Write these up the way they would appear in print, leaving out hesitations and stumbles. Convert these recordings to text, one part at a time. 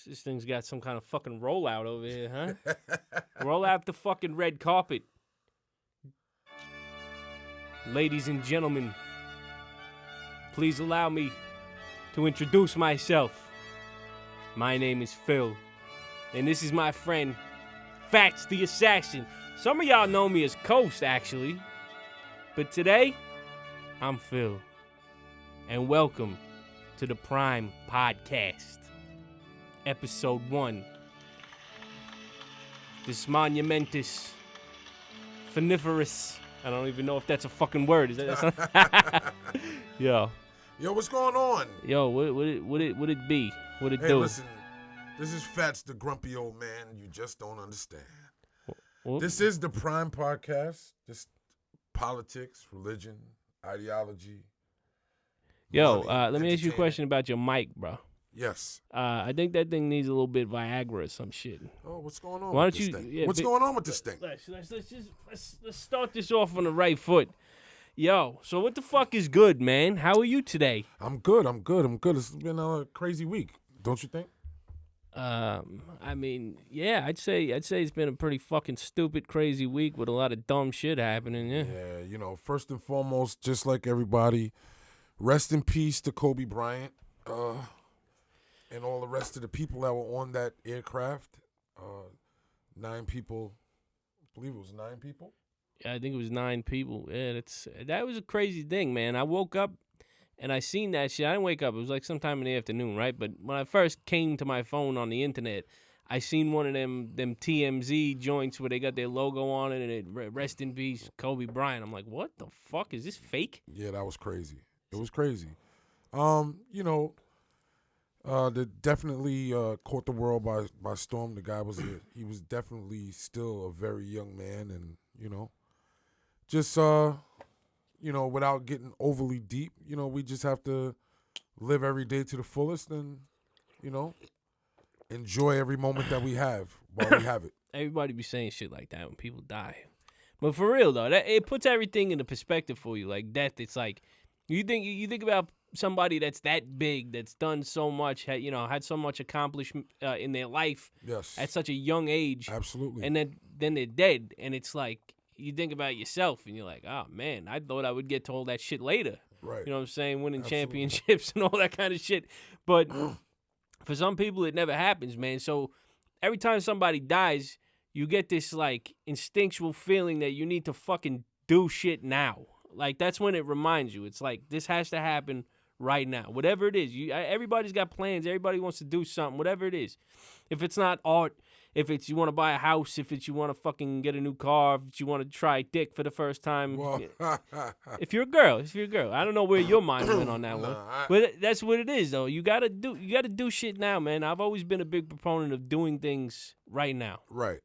This thing's got some kind of fucking rollout over here, huh? Roll out the fucking red carpet. Ladies and gentlemen, please allow me to introduce myself. My name is Phil, and this is my friend, Fatz the Assassin. Some of y'all know me as Coast, actually. But today, I'm Phil. And welcome to the P.R.I.M.E Podcast. Episode 1. This monumentous, funiferous, I don't even know if that's a fucking word. Is that Yo, what's going on? Yo, would it be? What it Hey, do? listen, this is Fatz, the grumpy old man. You just don't understand. What? This is the P.R.I.M.E Podcast. Just politics, religion, ideology. Yo, money, let me ask you a entertainment. question about your mic, bro. Yes. I think that thing needs a little bit Viagra or some shit. Oh, what's going on Why with don't this you- thing? yeah, what's bi- going on with this thing? Let's start this off on the right foot. Yo, so what the fuck is good, man? How are you today? I'm good. It's been a crazy week, don't you think? I mean, yeah, I'd say it's been a pretty fucking stupid, crazy week with a lot of dumb shit happening. Yeah. Yeah, first and foremost, just like everybody, rest in peace to Kobe Bryant and all the rest of the people that were on that aircraft. 9 people, I believe it was 9 people. I think it was 9 people. Yeah, that was a crazy thing, man. I woke up and I seen that shit. I didn't wake up. It was like sometime in the afternoon, right? But when I first came to my phone on the internet, I seen one of them TMZ joints where they got their logo on it and it rest in peace Kobe Bryant. I'm like, what the fuck? Is this fake? Yeah, that was crazy. It was crazy. That definitely caught the world by storm. The guy he was definitely still a very young man, and just without getting overly deep, we just have to live every day to the fullest and enjoy every moment that we have while we have it. Everybody be saying shit like that when people die. But for real though, it puts everything into perspective for you. Like death, it's like you think about somebody that's that big, that's done so much, had so much accomplishment in their life Yes, at such a young age. absolutely. And then they're dead, and it's like you think about yourself, and you're like, oh man, I thought I would get to all that shit later. Right. You know what I'm saying? Winning Absolutely. championships and all that kind of shit. But for some people, it never happens, man. So every time somebody dies, you get this like instinctual feeling that you need to fucking do shit now. Like that's when it reminds you. It's like this has to happen right now. Whatever it is, everybody's got plans. Everybody wants to do something. Whatever it is, if it's not art, if it's you want to buy a house, if it's you want to fucking get a new car, if it's you want to try dick for the first time. Well, If you're a girl, I don't know where your mind went on that one, but that's what it is though. You gotta do shit now, man. I've always been a big proponent of doing things right now. right.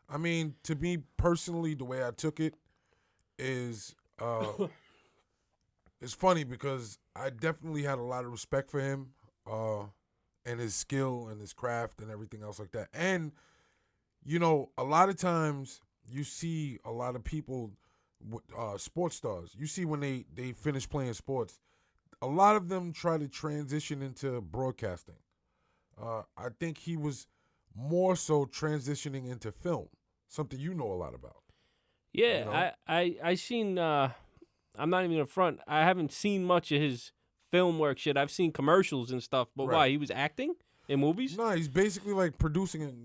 I mean, to me personally, the way I took it is, it's funny because I definitely had a lot of respect for him and his skill and his craft and everything else like that. And, a lot of times you see a lot of people, sports stars, you see when they finish playing sports, a lot of them try to transition into broadcasting. I think he was more so transitioning into film, something you know a lot about. Yeah, I seen. I'm not even in front. I haven't seen much of his film work shit. I've seen commercials and stuff. But Right. why? He was acting in movies? No, he's basically like producing and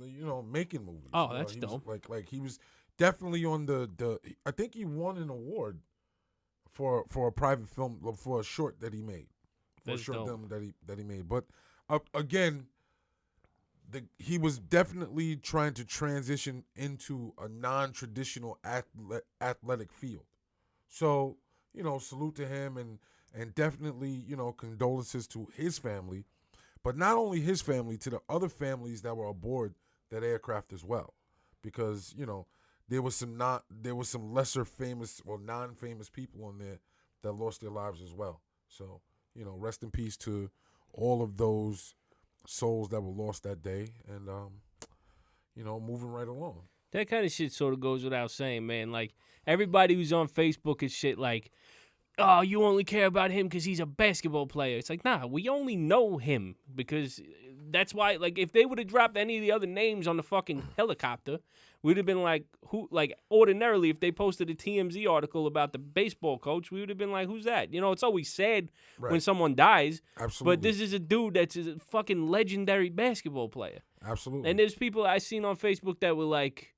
making movies. Oh, that's dope. Like he was definitely on the. I think he won an award for a private film, for a short that he made, for That's a short dope. film that he made. But again, he was definitely trying to transition into a non-traditional athletic field. So salute to him and definitely condolences to his family. But not only his family, to the other families that were aboard that aircraft as well, because there was some lesser famous or non-famous people on there that lost their lives as well. So rest in peace to all of those souls that were lost that day, and moving right along. That kind of shit sort of goes without saying, man. Like, everybody who's on Facebook is shit like, oh, you only care about him because he's a basketball player. It's like, nah, we only know him because that's why, like, if they would have dropped any of the other names on the fucking helicopter, we'd have been like, who? Like, ordinarily, if they posted a TMZ article about the baseball coach, we would have been like, who's that? You know, it's always sad when someone dies. Absolutely. But this is a dude that's a fucking legendary basketball player. Absolutely. And there's people I seen on Facebook that were like,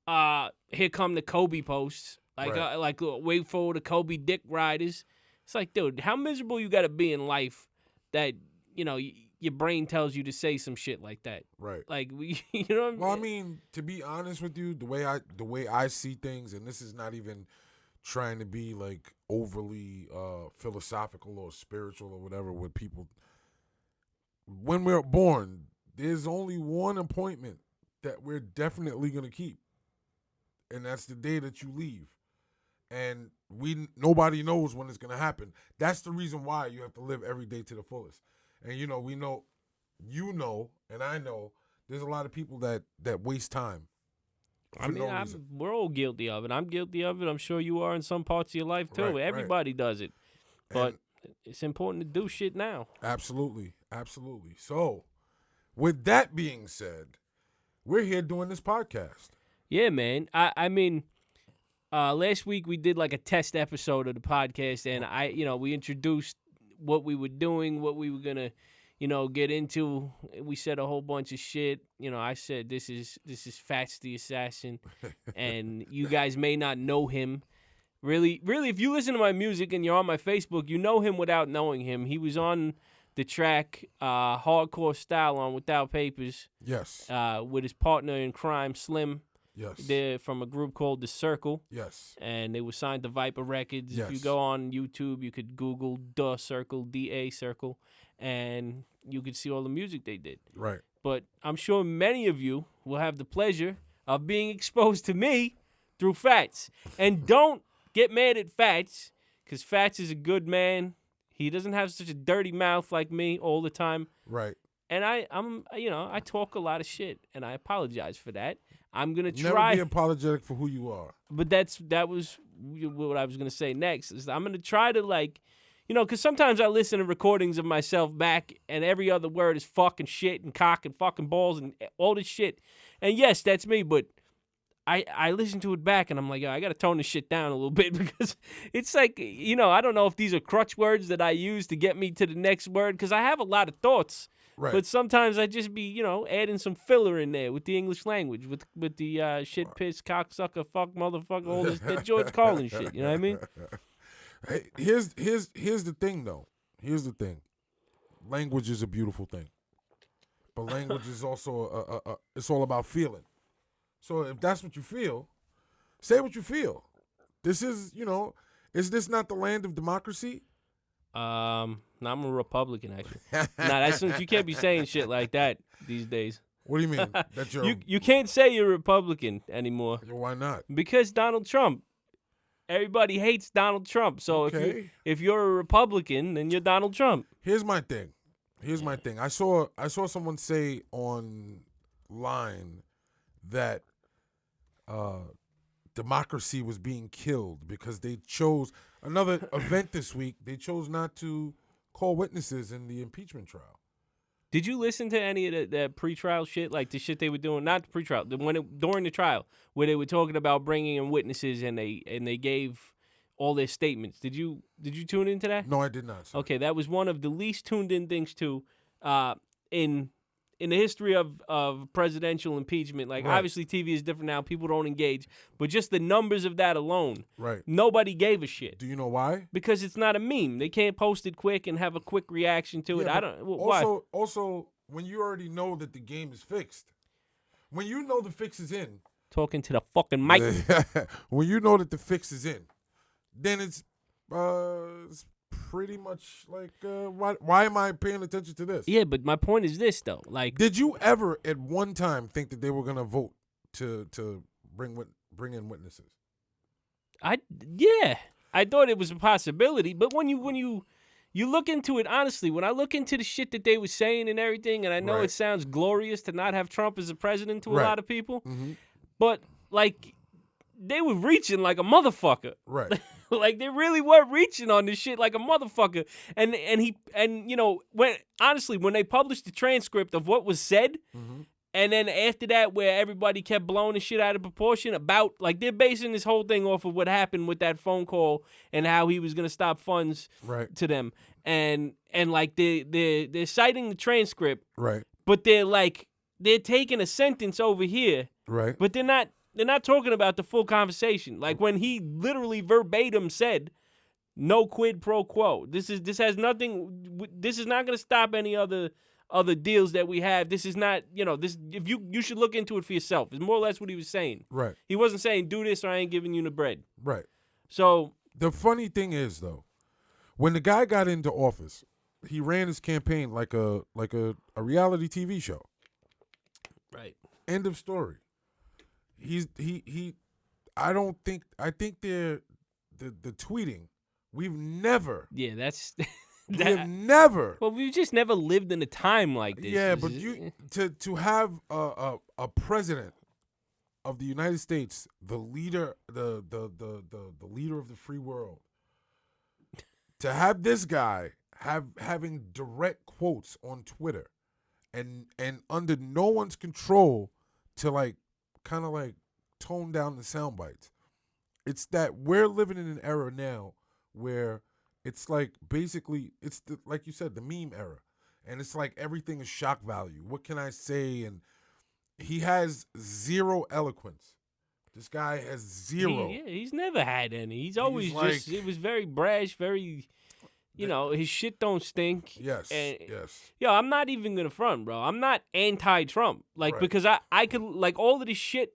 here come the Kobe posts. Like, wait for the Kobe dick riders. It's like, dude, how miserable you got to be in life that, you know, your brain tells you to say some shit like that. Right. Like, you know what I mean? Well, I mean, to be honest with you, the way I see things, and this is not even trying to be like overly philosophical or spiritual or whatever with people. When we're born, there's only one appointment that we're definitely going to keep. And that's the day that you leave. And nobody knows when it's going to happen. That's the reason why you have to live every day to the fullest. And, you know, and I know there's a lot of people that waste time. I mean, we're all guilty of it. I'm guilty of it. I'm sure you are in some parts of your life, too. Everybody does it. But it's important to do shit now. Absolutely. Absolutely. So, with that being said, we're here doing this podcast. Yeah, man. I mean, last week we did like a test episode of the podcast, and we introduced what we were doing, what we were gonna, get into. We said a whole bunch of shit. I said this is Fatz the Assassin, and you guys may not know him. Really, if you listen to my music and you're on my Facebook, you know him without knowing him. He was on the track Hardcore Style on Without Papers. Yes. With his partner in crime, Slim. Yes. They're from a group called The Circle. Yes. And they were signed to Viper Records. Yes. If you go on YouTube, you could Google The Circle, D-A Circle, and you could see all the music they did. Right. But I'm sure many of you will have the pleasure of being exposed to me through Fatz. And don't get mad at Fatz, because Fatz is a good man. He doesn't have such a dirty mouth like me all the time. Right. And I talk a lot of shit, and I apologize for that. I'm gonna try. Never be apologetic for who you are. But that was what I was gonna say next. Is I'm gonna try to because sometimes I listen to recordings of myself back, and every other word is fucking shit and cock and fucking balls and all this shit. And yes, that's me. But I listen to it back, and I'm like, I gotta tone this shit down a little bit, because it's like, I don't know if these are crutch words that I use to get me to the next word, because I have a lot of thoughts. Right. But sometimes I just be, adding some filler in there with the English language, with the shit, piss, cocksucker, fuck, motherfucker, all this that George Carlin shit. You know what I mean? Hey, here's the thing, though. Here's the thing. Language is a beautiful thing, but language is also it's all about feeling. So if that's what you feel, say what you feel. This is, is this not the land of democracy? No, I'm a Republican, actually. You can't be saying shit like that these days. What do you mean? That you can't say you're a Republican anymore. Why not? Because Donald Trump. Everybody hates Donald Trump. So if you're a Republican, then you're Donald Trump. Here's my thing. I saw someone say online that democracy was being killed because they chose another event this week. They chose not to call witnesses in the impeachment trial. Did you listen to any of that PreTrial shit, like the shit they were doing? Not the PreTrial, during the trial, where they were talking about bringing in witnesses and they gave all their statements. Did you tune into that? No, I did not. Sir. Okay, that was one of the least tuned in things too, in the history of presidential impeachment. Like, right. Obviously TV is different now. People don't engage. But just the numbers of that alone, right? Nobody gave a shit. Do you know why? Because it's not a meme. They can't post it quick and have a quick reaction to it. I don't. Why? Also, when you already know that the game is fixed, when you know the fix is in. Talking to the fucking mic. When you know that the fix is in, then it's pretty much like, why am I paying attention to this? Yeah, but my point is this, though. Like, did you ever at one time think that they were gonna vote to bring in witnesses? I thought it was a possibility, but when you look into it honestly, when I look into the shit that they were saying and everything, and I know right. It sounds glorious to not have Trump as a president to a right. lot of people, mm-hmm. but like they were reaching like a motherfucker, right? Like they really were reaching on this shit like a motherfucker. And when they published the transcript of what was said, and then after that, where everybody kept blowing the shit out of proportion about, like, they're basing this whole thing off of what happened with that phone call and how he was gonna stop funds to them, and like they're citing the transcript, but they're taking a sentence over here, but they're not talking about the full conversation. Like when he literally verbatim said, "No quid pro quo. This has nothing. This is not gonna stop any other deals that we have. This is not, this. If you should look into it for yourself." It's more or less what he was saying. Right. He wasn't saying do this or I ain't giving you the bread. Right. So the funny thing is though, when the guy got into office, he ran his campaign like a reality TV show. Right. End of story. I think the tweeting, we've never. Yeah, that's. We've never. Well, we've just never lived in a time like this. Yeah, but to have a president of the United States, the leader, the leader of the free world, to have this guy having direct quotes on Twitter, and under no one's control to kind of tone down the sound bites. It's that we're living in an era now where it's basically it's like you said, the meme era, and it's like everything is shock value. What can I say? And he has zero eloquence. This guy has zero. He's never had any. He's always it was very brash, very, his shit don't stink. Yes, and, yes. Yo, I'm not even gonna front, bro. I'm not anti-Trump, because I could all of this shit.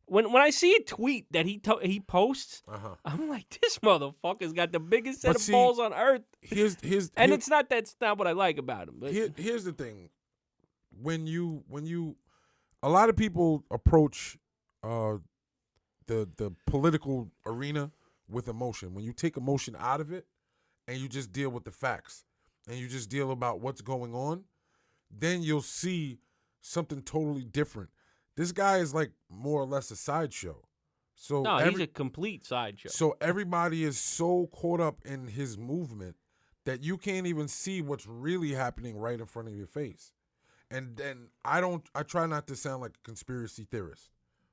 When I see a tweet that he posts, I'm like, this motherfucker's got the biggest set of balls on earth. It's not that's not what I like about him. But here's the thing: when you a lot of people approach the political arena with emotion. When you take emotion out of it and you just deal with the facts and you just deal about what's going on, then you'll see something totally different. This guy is more or less a sideshow. So he's a complete sideshow. So everybody is so caught up in his movement that you can't even see what's really happening right in front of your face. And then I try not to sound like a conspiracy theorist,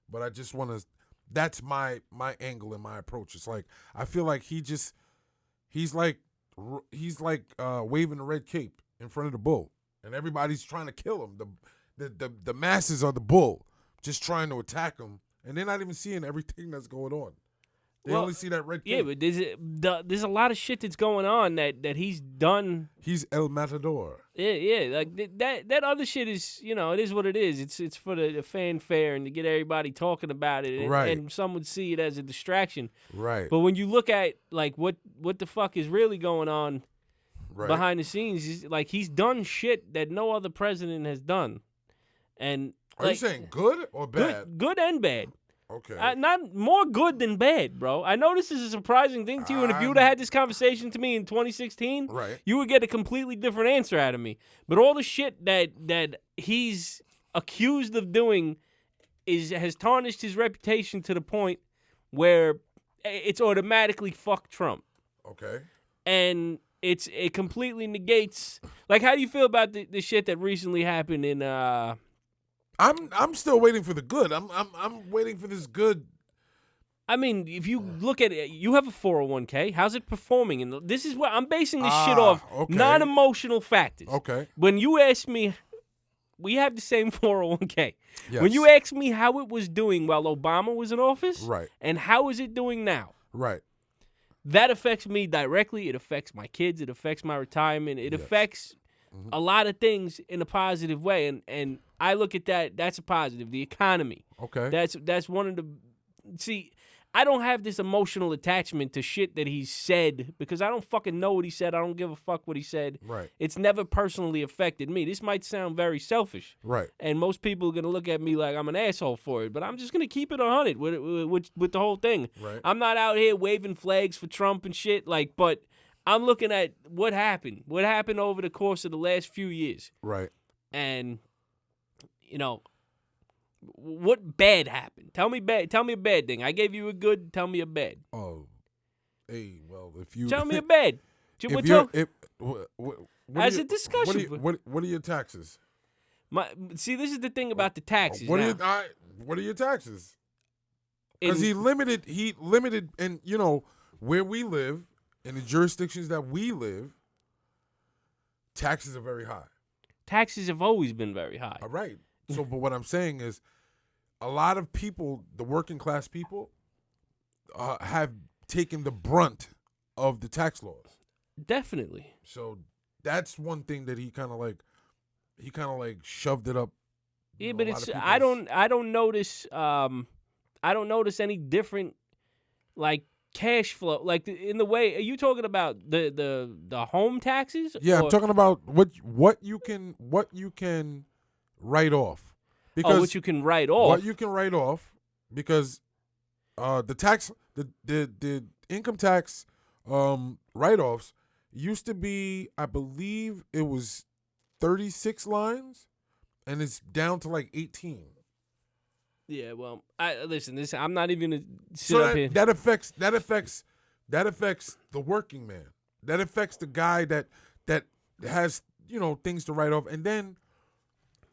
but I just want to. That's my angle and my approach. It's I feel like he's waving the red cape in front of the bull, and everybody's trying to kill him. The masses are the bull, just trying to attack him, and they're not even seeing everything that's going on. They only see that red cape. Yeah, but there's a lot of shit that's going on that he's done. He's El Matador. Yeah, that other shit is, it is what it is. It's for the fanfare and to get everybody talking about it, and some would see it as a distraction. Right. But when you look at what the fuck is really going on behind the scenes, he's done shit that no other president has done. And are you saying good or bad? Good and bad. Okay. Not more good than bad, bro. I know this is a surprising thing to you, and if you would have had this conversation to me in 2016, you would get a completely different answer out of me. But all the shit that he's accused of doing has tarnished his reputation to the point where it's automatically fuck Trump. Okay. And it completely negates. How do you feel about the shit that recently happened in I'm still waiting for the good. I'm waiting for this good. I mean, if you look at it, you have a 401k. How's it performing? And this is what I'm basing this shit off. Okay. Non-emotional factors. Okay. When you ask me, we have the same 401k. Yes. When you ask me how it was doing while Obama was in office, and how is it doing now, that affects me directly. It affects my kids. It affects my retirement. It affects a lot of things in a positive way, and I look at that. That's a positive. The economy. Okay. That's one of the. See, I don't have this emotional attachment to shit that he said because I don't fucking know what he said. I don't give a fuck what he said. Right. It's never personally affected me. This might sound very selfish. Right. And most people are gonna look at me like I'm an asshole for it, but I'm just gonna keep it 100 with the whole thing. Right. I'm not out here waving flags for Trump and shit. But I'm looking at what happened. What happened over the course of the last few years. Right. And, what bad happened? Tell me a bad thing. I gave you a good, tell me a bad. Oh, Hey, well, if you Tell me a bed. We're if you're talking if what as are a discussion. what are your taxes? See, this is the thing about the taxes. What are now. your what are your taxes? Because In- he limited, and where we live, in the jurisdictions that we live, taxes are very high. Taxes have always been very high. All right. So, but what I'm saying is, a lot of people, the working class people, have taken the brunt of the tax laws. Definitely. So that's one thing that he kind of like shoved it up. Yeah, but it's I don't notice any different like cash flow, like in the way. Are you talking about the home taxes? Yeah, or, I'm talking about what you can write off. Because what you can write off. What you can write off, because the income tax write-offs used to be, I believe it was 36 lines, and it's down to like 18. Yeah, well, listen. I'm not even gonna sit So up here. that affects the working man. That affects the guy that has things to write off, and then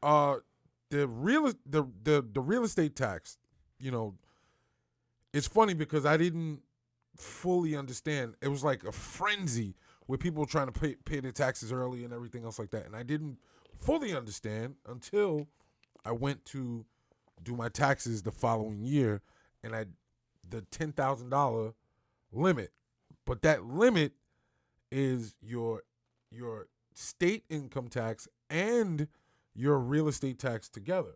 the real estate tax. It's funny because I didn't fully understand. It was like a frenzy with people trying to pay their taxes early and everything else like that, and I didn't fully understand until I went to do my taxes the following year, and the $10,000 limit. But that limit is your state income tax and your real estate tax together.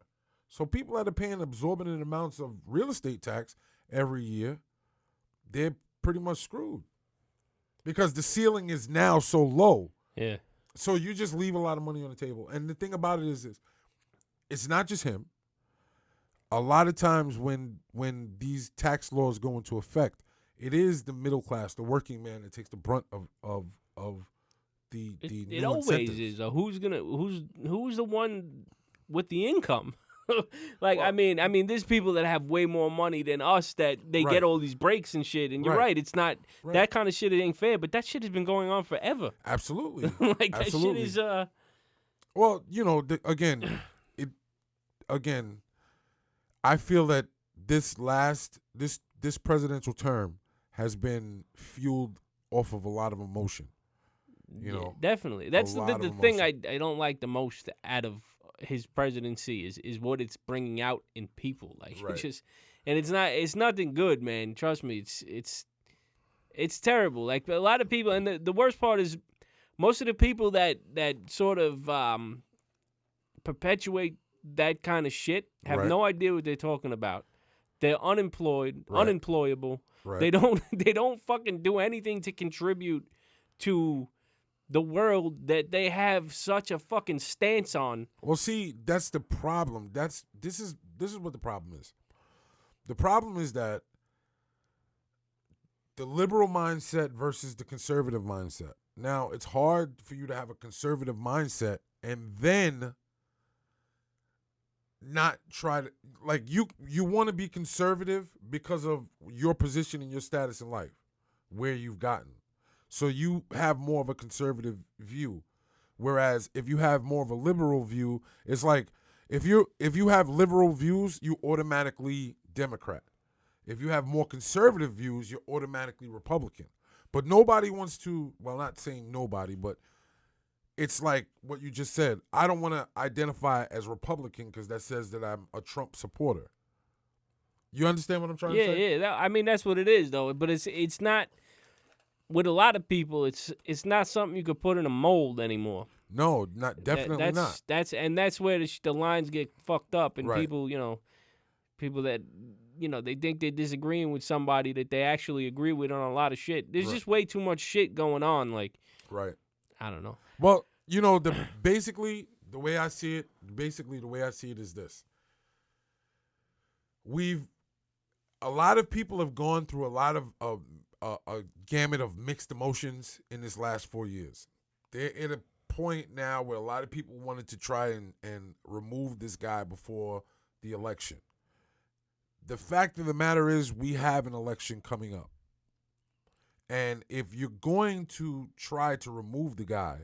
So people that are paying exorbitant amounts of real estate tax every year, they're pretty much screwed because the ceiling is now so low. Yeah. So you just leave a lot of money on the table. And the thing about it is this: it's not just him. A lot of times when these tax laws go into effect, it is the middle class, the working man, that takes the brunt of the It new always incentives. is. Who's the one with the income? Like, Well, I mean, there's people that have way more money than us that they Right. get all these breaks and shit. And you're Right. right, it's not Right. that kind of shit. It ain't fair, but that shit has been going on forever. Absolutely. Like that Absolutely. shit is Well, again, I feel that this presidential term has been fueled off of a lot of emotion. yeah, definitely. That's lot the of thing I emotion. don't like the most out of his presidency is what it's bringing out in people. Like Right. it's nothing good, man. Trust me, it's terrible. Like a lot of people, and the worst part is most of the people that sort of perpetuate that kind of shit have Right. no idea what they're talking about. They're unemployed, Right. unemployable. Right. They don't fucking do anything to contribute to the world that they have such a fucking stance on. Well, see, that's the problem. This is what the problem is. The problem is that the liberal mindset versus the conservative mindset. Now, it's hard for you to have a conservative mindset and then not try to, like, you want to be conservative because of your position and your status in life, where you've gotten. So you have more of a conservative view. Whereas if you have more of a liberal view, it's like if you have liberal views, you automatically Democrat. If you have more conservative views, you're automatically Republican. But nobody wants to, well, not saying nobody, but it's like what you just said. I don't want to identify as Republican because that says that I'm a Trump supporter. You understand what I'm trying to say? Yeah. I mean, that's what it is, though. But it's not. With a lot of people, it's not something you could put in a mold anymore. No, definitely not. That's where the lines get fucked up, and Right. people that they think they're disagreeing with somebody that they actually agree with on a lot of shit. There's Right. just way too much shit going on. Like, Right. I don't know. Well, basically the way I see it is this. A lot of people have gone through a lot of a gamut of mixed emotions in this last 4 years. They're at a point now where a lot of people wanted to try and remove this guy before the election. The fact of the matter is we have an election coming up. And if you're going to try to remove the guy,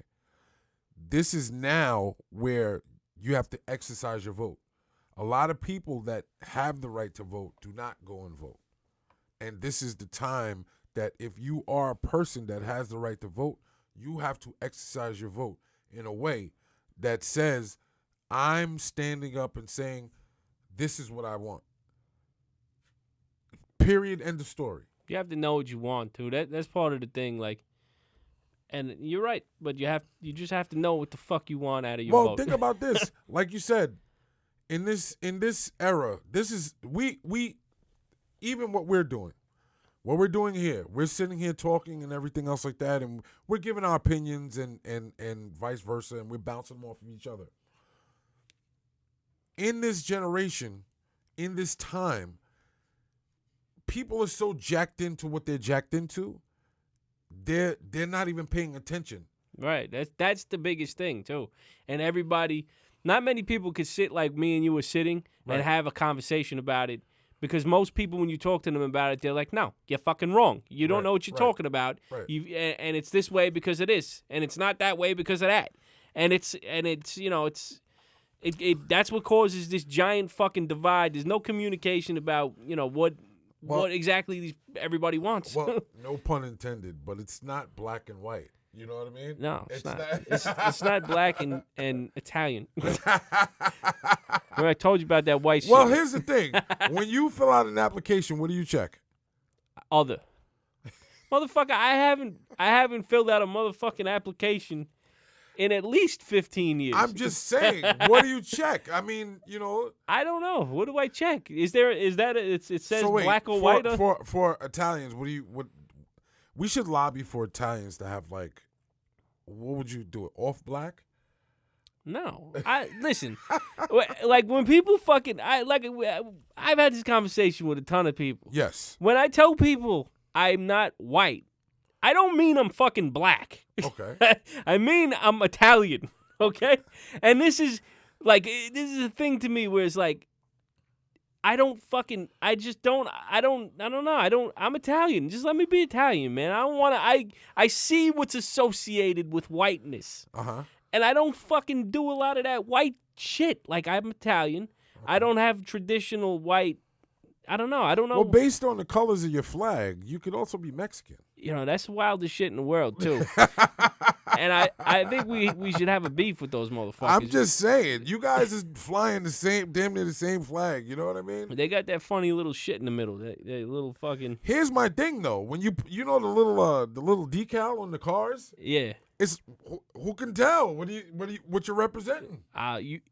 this is now where you have to exercise your vote. A lot of people that have the right to vote do not go and vote. And this is the time that if you are a person that has the right to vote, you have to exercise your vote in a way that says, I'm standing up and saying, this is what I want. Period. End of story. You have to know what you want to. That's part of the thing. Like, and you're right, but you just have to know what the fuck you want out of your vote. Well, think about this. Like you said, in this era, this is we even what we're doing here, we're sitting here talking and everything else like that, and we're giving our opinions and vice versa, and we're bouncing them off of each other. In this generation, in this time, people are so jacked into what they're jacked into, they're not even paying attention. Right. That's the biggest thing too. And everybody, not many people could sit like me and you were sitting and have a conversation about it. Because most people, when you talk to them about it, they're like, "No, you're fucking wrong. You don't know what you're talking about. Right. And it's this way because of this, and it's not that way because of that, and it's that's what causes this giant fucking divide. There's no communication about what exactly everybody wants. Well, no pun intended, but it's not black and white. You know what I mean? No, it's not. It's not black and Italian. I told you about that white shit. Well, here's the thing. When you fill out an application, what do you check? Other. Motherfucker, I haven't filled out a motherfucking application in at least 15 years. I'm just saying, what do you check? I mean, I don't know. What do I check? It says so wait, black or white? For Italians, we should lobby for Italians to have what would you do it off black? No, listen. Like when people I've had this conversation with a ton of people. Yes. When I tell people I'm not white, I don't mean I'm fucking black. Okay. I mean I'm Italian. Okay, and this is a thing to me where it's like, I'm Italian. Just let me be Italian, man. I don't want to, I see what's associated with whiteness. Uh-huh. And I don't fucking do a lot of that white shit. Like, I'm Italian. Okay. I don't have traditional white, I don't know. Well, based on the colors of your flag, you could also be Mexican. That's the wildest shit in the world, too. And I think we should have a beef with those motherfuckers. I'm just saying, you guys is flying damn near the same flag. You know what I mean? They got that funny little shit in the middle. That little fucking. Here's my thing though. When the little decal on the cars. Yeah. It's who can tell what you're representing?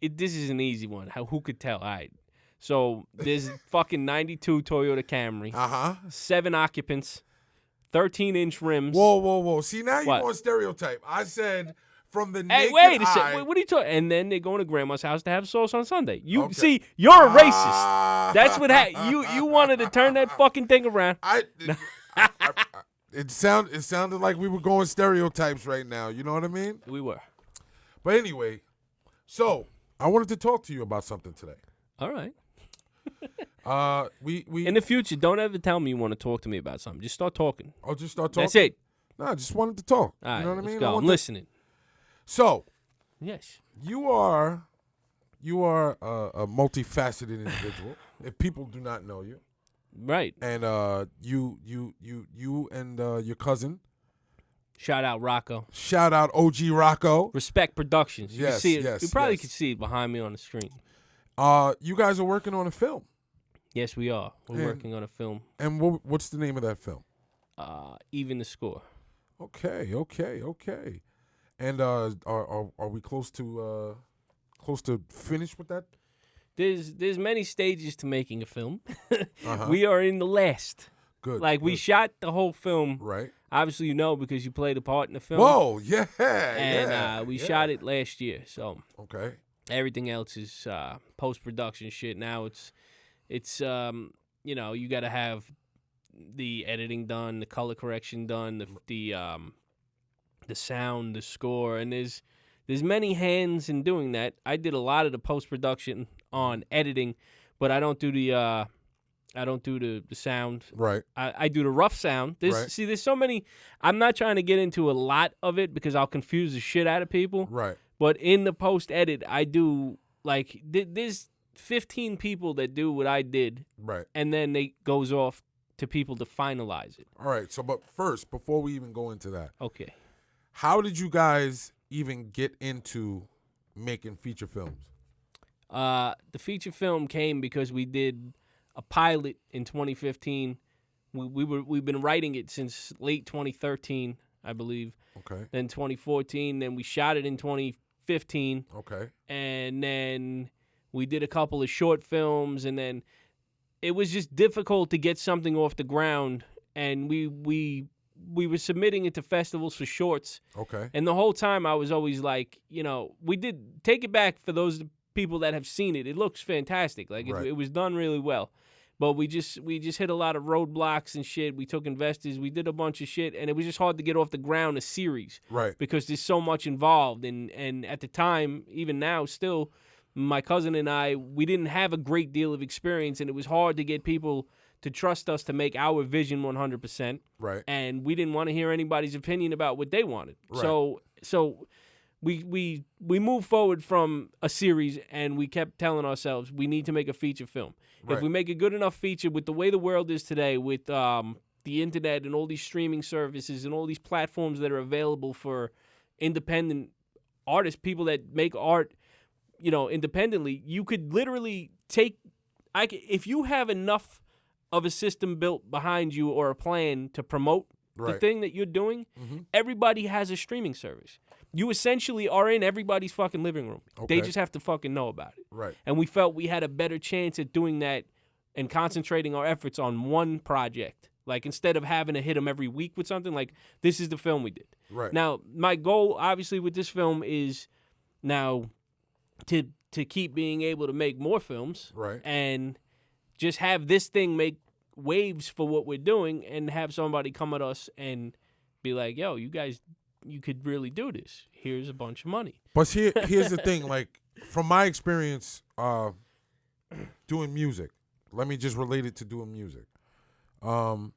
This is an easy one. Who could tell? All right. So there's fucking 92 Toyota Camry. 7 occupants. 13-inch rims. Whoa. See, now you're on stereotype. I said from the naked wait a eye. second. What are you talking? And then they're going to grandma's house to have sauce on Sunday. See, you're a racist. That's what you wanted to turn that fucking thing around. It sounded like we were going stereotypes right now. You know what I mean? We were. But anyway, so I wanted to talk to you about something today. All right. We in the future, don't ever tell me you want to talk to me about something. Just start talking. Oh, just start talking? That's it. No, I just wanted to talk. All right, you know what I mean? Go. I'm listening. So, yes, you are a multifaceted individual. If people do not know you, right? And you and your cousin. Shout out Rocco. Shout out OG Rocco. Respect Productions. You can see it. Yes. You probably could see it behind me on the screen. You guys are working on a film. Yes, we are. We're working on a film. And what's the name of that film? Even the Score. Okay. And are we close to finish with that? There's many stages to making a film. We are in the last. Good. We shot the whole film. Right. Obviously, you know because you played a part in the film. Whoa, yeah. And we shot it last year. So okay. Everything else is post-production shit. Now it's you got to have the editing done, the color correction done, the sound, the score, and there's many hands in doing that. I did a lot of the post-production on editing, but I don't do the I don't do the sound. Right. I do the rough sound. There's so many. I'm not trying to get into a lot of it because I'll confuse the shit out of people. Right. But in the post edit, I do like there's 15 people that do what I did. Right. And then it goes off to people to finalize it. All right. So, but first, before we even go into that, Okay. how did you guys even get into making feature films? The feature film came because we did a pilot in 2015. We've been writing it since late 2013, I believe. Okay. Then 2014. Then we shot it in 2015. Okay. And then we did a couple of short films, and then it was just difficult to get something off the ground. And we were submitting it to festivals for shorts. Okay. And the whole time I was always like, we did Take It Back for those people that have seen it. It looks fantastic. Like Right. it was done really well. But we just hit a lot of roadblocks and shit. We took investors. We did a bunch of shit, and it was just hard to get off the ground a series. Right. Because there's so much involved. And at the time, even now, still, my cousin and I, we didn't have a great deal of experience, and it was hard to get people to trust us to make our vision 100%. Right. And we didn't want to hear anybody's opinion about what they wanted. Right. So we moved forward from a series, and we kept telling ourselves we need to make a feature film. Right. If we make a good enough feature with the way the world is today, with the internet and all these streaming services and all these platforms that are available for independent artists, people that make art, independently, you could literally if you have enough of a system built behind you or a plan to promote the Right. thing that you're doing, Mm-hmm. everybody has a streaming service. You essentially are in everybody's fucking living room. Okay. They just have to fucking know about it. Right. And we felt we had a better chance at doing that and concentrating our efforts on one project. Like, instead of having to hit them every week with something, like, this is the film we did. Right. Now, my goal, obviously, with this film is now to keep being able to make more films. Right. And just have this thing make waves for what we're doing, and have somebody come at us and be like, yo, you guys, you could really do this. Here's a bunch of money. But here's the thing, like, from my experience doing music, let me just relate it to doing music. When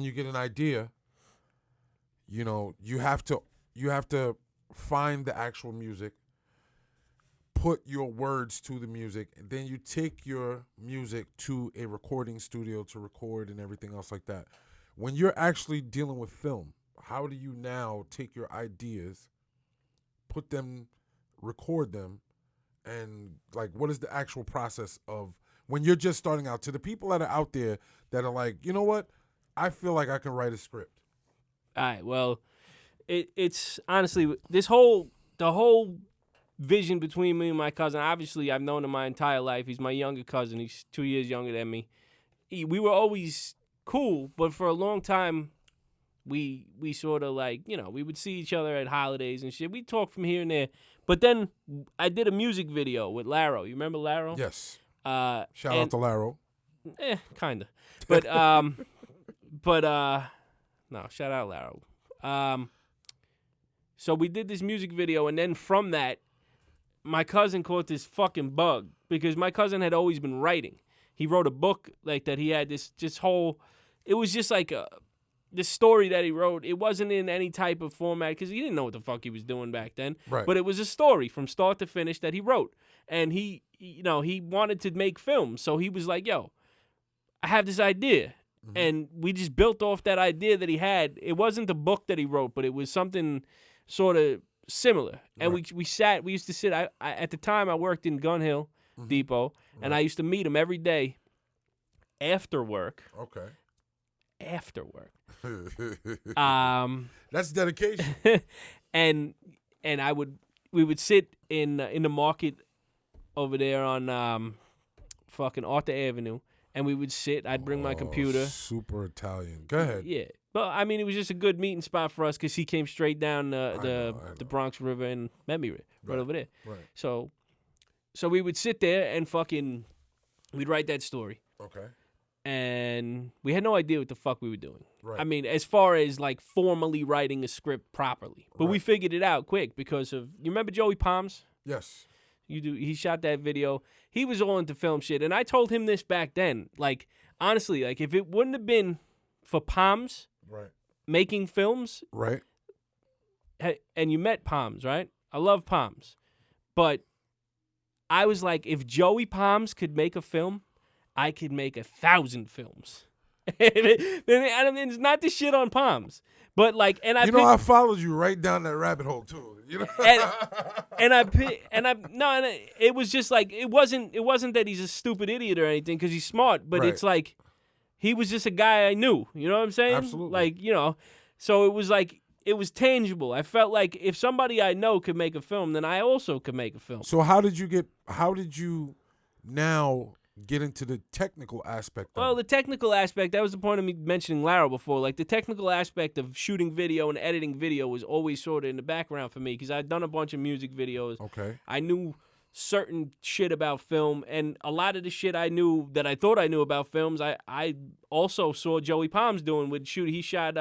you get an idea, you have to find the actual music, put your words to the music, and then you take your music to a recording studio to record and everything else like that. When you're actually dealing with film, how do you now take your ideas, put them, record them, and, like, what is the actual process of when you're just starting out? To the people that are out there that are like, you know what, I feel like I can write a script. All right, well, it's honestly, the whole vision between me and my cousin, obviously I've known him my entire life. He's my younger cousin. He's 2 years younger than me. We were always cool, but for a long time, we sort of, like, we would see each other at holidays and shit. We'd talk from here and there. But then I did a music video with Laro. You remember Laro? Yes. Shout out to Laro. Kinda. But no, shout out Laro. So we did this music video, and then from that, my cousin caught this fucking bug, because my cousin had always been writing. He wrote a book like that. He had this whole, it was just like this story that he wrote. It wasn't in any type of format because he didn't know what the fuck he was doing back then. Right. But it was a story from start to finish that he wrote. And he wanted to make films. So he was like, yo, I have this idea. Mm-hmm. And we just built off that idea that he had. It wasn't the book that he wrote, but it was something sort of similar. And right. we used to sit, I at the time I worked in Gun Hill mm-hmm. Depot, and I used to meet him every day after work. Okay. After work. That's dedication. and we would sit in the market over there on fucking Arthur Avenue, and we would sit. I'd bring my computer. Super Italian. Go ahead. Yeah. But I mean, it was just a good meeting spot for us because he came straight down the Bronx River and met me right over there. Right. So we would sit there and fucking, we'd write that story. Okay. And we had no idea what the fuck we were doing. Right. I mean, as far as like formally writing a script properly. But we figured it out quick because of, you remember Joey Palms? Yes. He shot that video. He was all into film shit. And I told him this back then. Like, honestly, like, if it wouldn't have been for P.R.I.M.E making films. Right. And you met P.R.I.M.E, right? I love P.R.I.M.E. But I was like, if Joey P.R.I.M.E could make a film, I could make 1,000 films. It's not the shit on P.R.I.M.E. But like, and I followed you right down that rabbit hole too. You know, it was just like it wasn't that he's a stupid idiot or anything because he's smart, but it's like he was just a guy I knew. You know what I'm saying? Absolutely. Like, so it was like it was tangible. I felt like if somebody I know could make a film, then I also could make a film. So how did you now get into the technical aspect of Well, it? the technical aspect, that was the point of me mentioning Lara before. Like, the technical aspect of shooting video and editing video was always sort of in the background for me because I'd done a bunch of music videos. Okay. I knew certain shit about film, and a lot of the shit I knew that I thought I knew about films, I also saw Joey P.R.I.M.E doing with shoot. He shot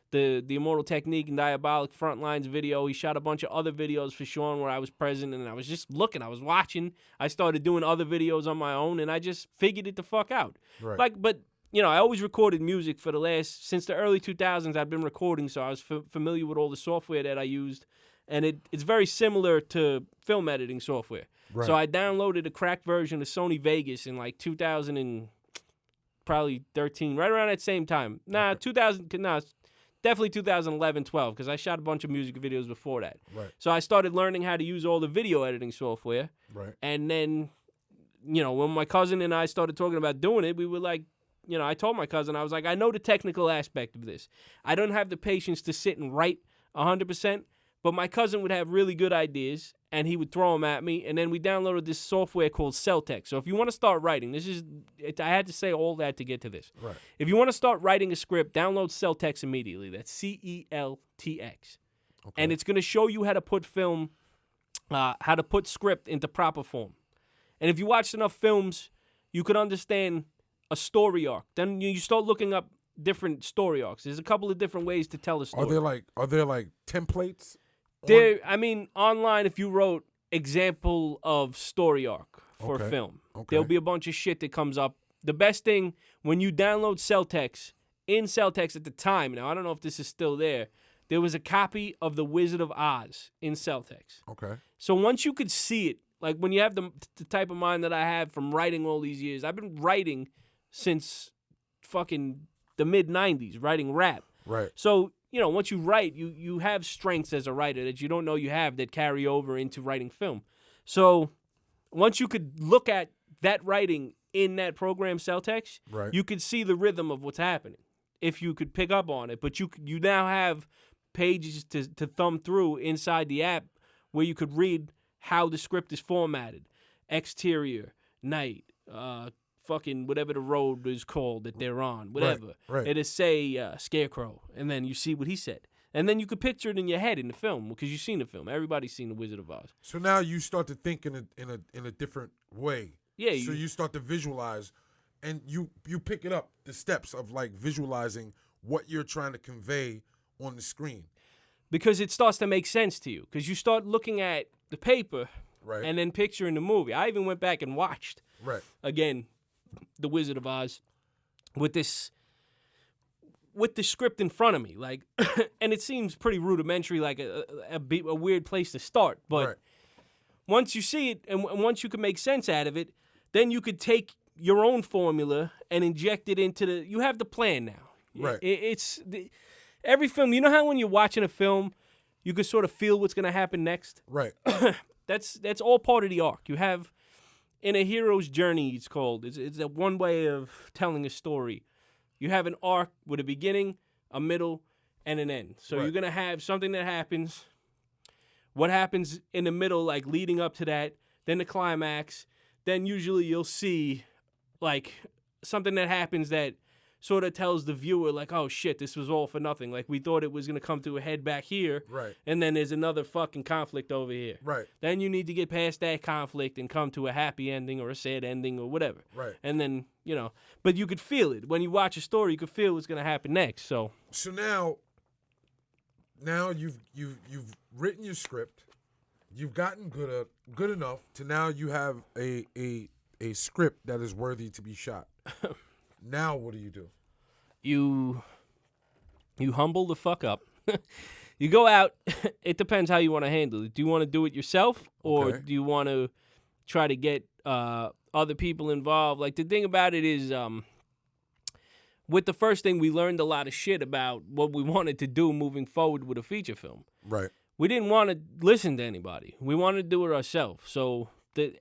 the Immortal Technique and Diabolic Frontlines video. He shot a bunch of other videos for Sean where I was present, and I was just looking. I was watching. I started doing other videos on my own, and I just figured it the fuck out. Right. Like, but, I always recorded music since the early 2000s. I've been recording, so I was familiar with all the software that I used, and it's very similar to film editing software. Right. So I downloaded a cracked version of Sony Vegas in like 2000 and probably 13, right around that same time. Definitely 2011, 12, because I shot a bunch of music videos before that. Right. So I started learning how to use all the video editing software. Right. And then, when my cousin and I started talking about doing it, we were like, I told my cousin, I was like, I know the technical aspect of this. I don't have the patience to sit and write 100%, but my cousin would have really good ideas, and he would throw them at me, and then we downloaded this software called Celtx. So if you want to start writing, I had to say all that to get to this. Right. If you want to start writing a script, download Celtx immediately. That's CELTX. Okay. And it's going to show you how to put script into proper form. And if you watch enough films, you could understand a story arc. Then you start looking up different story arcs. There's a couple of different ways to tell a story. Are there like templates? Online, if you wrote example of story arc for a film, there'll be a bunch of shit that comes up. The best thing, when you download Celtx, in Celtx at the time, now I don't know if this is still there was a copy of The Wizard of Oz in Celtx. Okay. So once you could see it, like when you have the type of mind that I have from writing all these years, I've been writing since fucking the mid-90s, writing rap. Right. So, once you write, you have strengths as a writer that you don't know you have that carry over into writing film. So once you could look at that writing in that program, Celtx, right, you could see the rhythm of what's happening if you could pick up on it. But you now have pages to thumb through inside the app where you could read how the script is formatted. Exterior, night, fucking whatever the road is called that they're on, whatever. Right. It'll say Scarecrow, and then you see what he said. And then you could picture it in your head in the film because you've seen the film. Everybody's seen The Wizard of Oz. So now you start to think in a different way. Yeah. So you start to visualize, and you pick it up, the steps of like visualizing what you're trying to convey on the screen. Because it starts to make sense to you. Because you start looking at the paper right, and then picturing the movie. I even went back and watched, right, again, The Wizard of Oz with the script in front of me. Like, and it seems pretty rudimentary, like a weird place to start. But right, once you see it and once you can make sense out of it, then you could take your own formula and inject it into you have the plan now. Right. Every film, you know how when you're watching a film, you can sort of feel what's going to happen next? Right. That's all part of the arc. You have, in a hero's journey, it's called. It's a one way of telling a story. You have an arc with a beginning, a middle, and an end. So right, you're going to have something that happens, what happens in the middle, like leading up to that, then the climax. Then usually you'll see, like, something that happens that sort of tells the viewer, like, oh, shit, this was all for nothing. Like, we thought it was going to come to a head back here. right, And then there's another fucking conflict over here. right, Then you need to get past that conflict and come to a happy ending or a sad ending or whatever. right. And then, but you could feel it. When you watch a story, you could feel what's going to happen next. So now you've written your script, you've gotten good enough to now you have a script that is worthy to be shot. Now what do? You humble the fuck up. You go out. It depends how you want to handle it. Do you want to do it yourself, or Okay. do you want to try to get other people involved? Like, the thing about it is, with the first thing, we learned a lot of shit about what we wanted to do moving forward with a feature film. Right. We didn't want to listen to anybody. We wanted to do it ourselves. So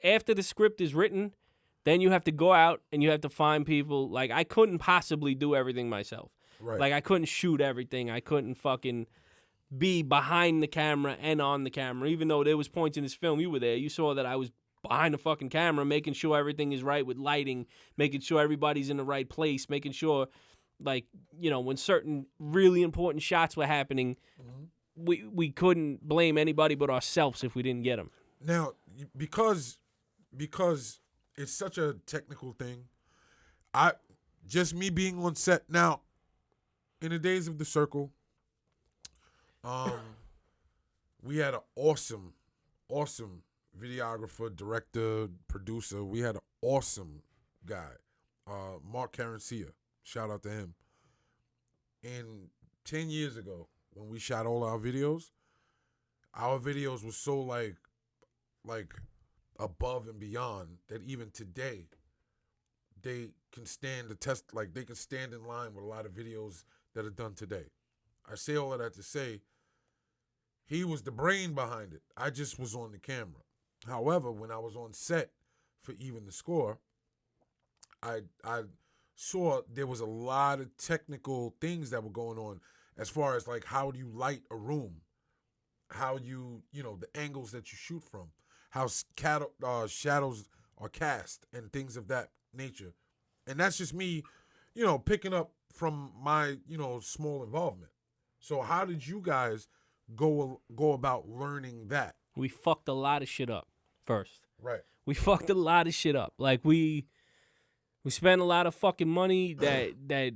after the script is written, then you have to go out and you have to find people. Like, I couldn't possibly do everything myself. Right. Like, I couldn't shoot everything. I couldn't fucking be behind the camera and on the camera. Even though there was points in this film, you were there. You saw that I was behind the fucking camera, making sure everything is right with lighting, making sure everybody's in the right place, making sure, like, you know, when certain really important shots were happening, we couldn't blame anybody but ourselves if we didn't get them. Now, because it's such a technical thing, just me being on set now, in the days of The Circle, we had an awesome videographer, director, producer. We had an awesome guy, Mark Carencia. Shout out to him. And 10 years ago, when we shot all our videos were so like above and beyond that even today they can stand the test. Like, they can stand in line with a lot of videos that are done today. I say all of that to say he was the brain behind it. I just was on the camera. However, when I was on set for Even the Score, I saw there was a lot of technical things that were going on as far as, like, how do you light a room, how you know, the angles that you shoot from, how shadows are cast and things of that nature. And that's just me, you know, picking up from my, you know, small involvement. So how did you guys go about learning that? We fucked a lot of shit up first. Right. We fucked a lot of shit up. Like, we spent a lot of fucking money that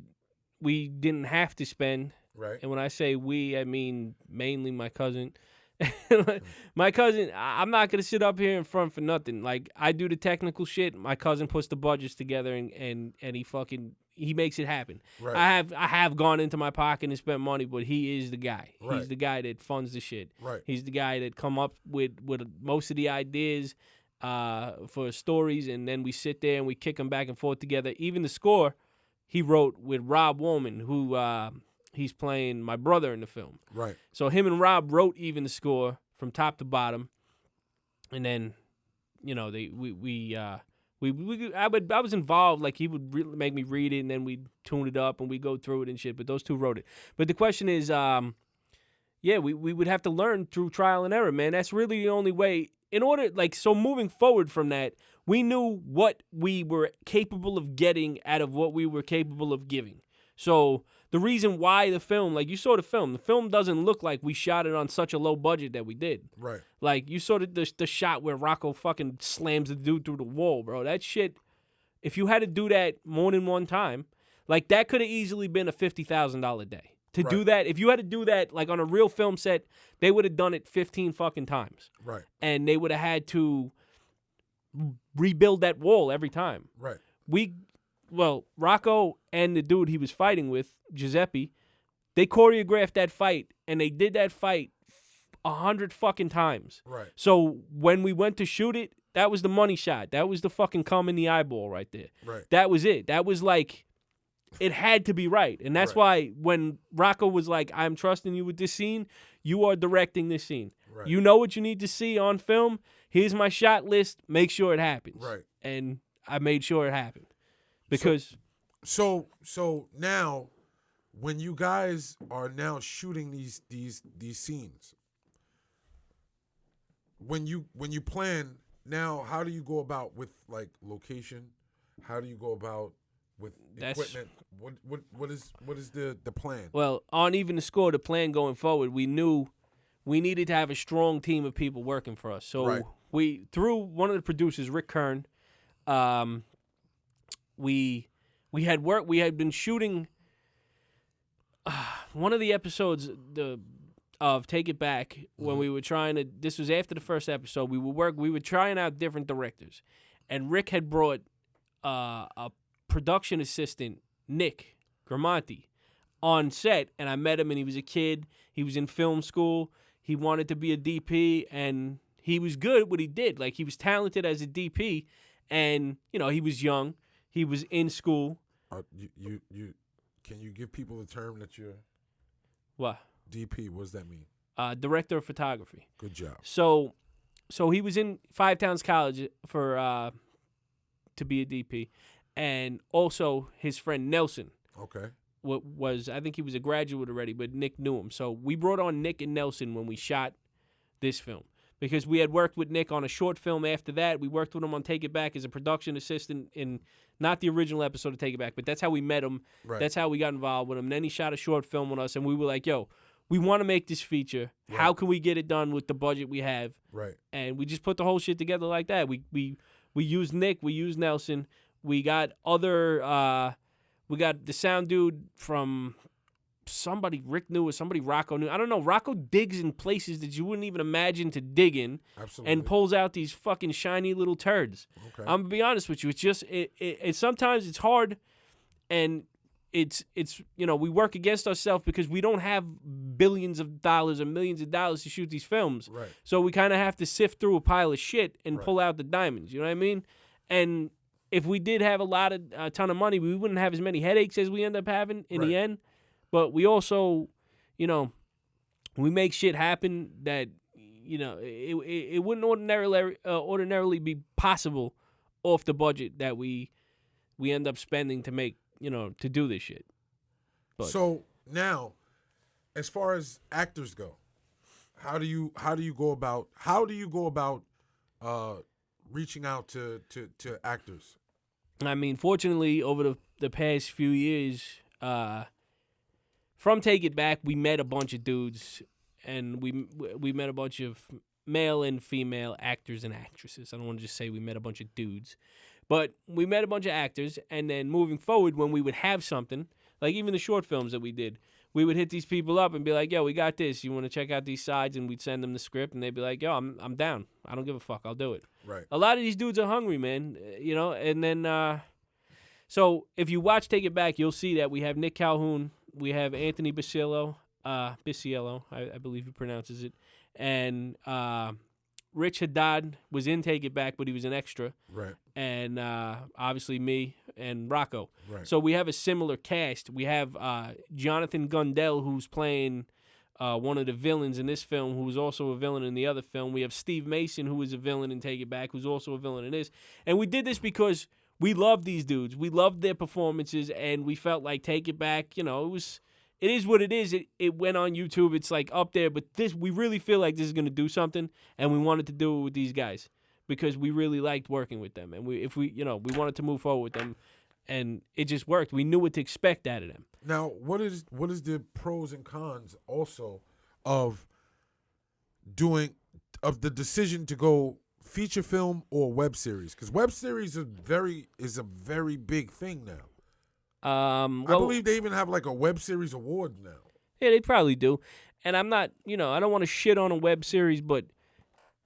we didn't have to spend. Right. And when I say we, I mean mainly my cousin. My cousin, I'm not going to sit up here in front for nothing. Like, I do the technical shit. My cousin puts the budgets together and he makes it happen. Right. I have gone into my pocket and spent money, but he is the guy. Right. He's the guy that funds the shit. Right. He's the guy that come up with most of the ideas for stories, and then we sit there and we kick them back and forth together. Even the score he wrote with Rob Woolman, who he's playing my brother in the film. Right. So him and Rob wrote even the score from top to bottom, and then, you know, I was involved. Like, he would make me read it, and then we'd tune it up and we go through it and shit. But those two wrote it. But the question is, we would have to learn through trial and error, man. That's really the only way. In order, like, so moving forward from that, we knew what we were capable of getting out of what we were capable of giving. So the reason why the film, like, you saw the film doesn't look like we shot it on such a low budget that we did. Right. Like, you saw the shot where Rocco fucking slams the dude through the wall, bro. That shit, if you had to do that more than one time, like, that could have easily been a $50,000 day. To Right. do that, if you had to do that, like, on a real film set, they would have done it 15 fucking times. Right. And they would have had to rebuild that wall every time. Right. Rocco and the dude he was fighting with, Giuseppe, they choreographed that fight, and they did that fight 100 fucking times. Right. So when we went to shoot it, that was the money shot. That was the fucking cum in the eyeball right there. Right. That was it. That was like, it had to be right. And that's why when Rocco was like, I'm trusting you with this scene, you are directing this scene. Right. You know what you need to see on film. Here's my shot list. Make sure it happens. Right. And I made sure it happened. Because so now, when you guys are now shooting these scenes, when you plan now, how do you go about with, like, location? How do you go about with equipment? What is the plan? Well, on Even the Score, the plan going forward, we knew we needed to have a strong team of people working for us. So we, through one of the producers, Rick Kern, we had been shooting one of the episodes. of Take It Back when we were trying to. This was after the first episode. We were trying out different directors, and Rick had brought a production assistant, Nick Gramonti, on set, and I met him, and he was a kid. He was in film school. He wanted to be a DP, and he was good at what he did. Like, he was talented as a DP, and, you know, he was young. He was in school. Can you give people the term that you're... What? DP, what does that mean? Director of photography. Good job. So he was in Five Towns College for to be a DP, and also his friend Nelson. Okay. I think he was a graduate already, but Nick knew him. So we brought on Nick and Nelson when we shot this film because we had worked with Nick on a short film after that. We worked with him on Take It Back as a production assistant in not the original episode of Take It Back, but that's how we met him. Right. That's how we got involved with him. And then he shot a short film with us, and we were like, yo, we want to make this feature. Right. How can we get it done with the budget we have? Right. And we just put the whole shit together like that. We used Nick. We used Nelson. We got other... we got the sound dude from somebody Rick knew or somebody Rocco knew. I don't know. Rocco digs in places that you wouldn't even imagine to dig in. Absolutely. And pulls out these fucking shiny little turds. Okay. I'm going to be honest with you. It's just, it sometimes it's hard, and it's you know, we work against ourselves because we don't have billions of dollars or millions of dollars to shoot these films. Right. So we kind of have to sift through a pile of shit and Right. pull out the diamonds. You know what I mean? And if we did have a ton of money, we wouldn't have as many headaches as we end up having in the end. But we also, you know, we make shit happen that, you know, it wouldn't ordinarily be possible off the budget that we end up spending to make, you know, to do this shit. But. So now, as far as actors go, how do you go about reaching out to actors? I mean, fortunately, over the past few years, from Take It Back, we met a bunch of dudes, and we met a bunch of male and female actors and actresses. I don't want to just say we met a bunch of dudes, but we met a bunch of actors, and then moving forward, when we would have something, like even the short films that we did, we would hit these people up and be like, yo, we got this. You want to check out these sides? And we'd send them the script, and they'd be like, yo, I'm down. I don't give a fuck. I'll do it. Right. A lot of these dudes are hungry, man, you know, and then, so if you watch Take It Back, you'll see that we have Nick Calhoun, we have Anthony Bisiello, I believe he pronounces it, and Rich Haddad was in Take It Back, but he was an extra. Right. And obviously me and Rocco. Right. So we have a similar cast. We have Jonathan Gundell, who's playing one of the villains in this film, who was also a villain in the other film. We have Steve Mason, who is a villain in Take It Back, who's also a villain in this. And we did this because we love these dudes. We loved their performances, and we felt like Take It Back, you know, it is what it is. It went on YouTube. It's like up there, but we really feel like this is going to do something, and we wanted to do it with these guys because we really liked working with them, and we wanted to move forward with them, and it just worked. We knew what to expect out of them. Now, what is the pros and cons also of the decision to go feature film or web series? Because web series is a very big thing now. I believe they even have like a web series award now. Yeah, they probably do. And I'm not, you know, I don't want to shit on a web series, but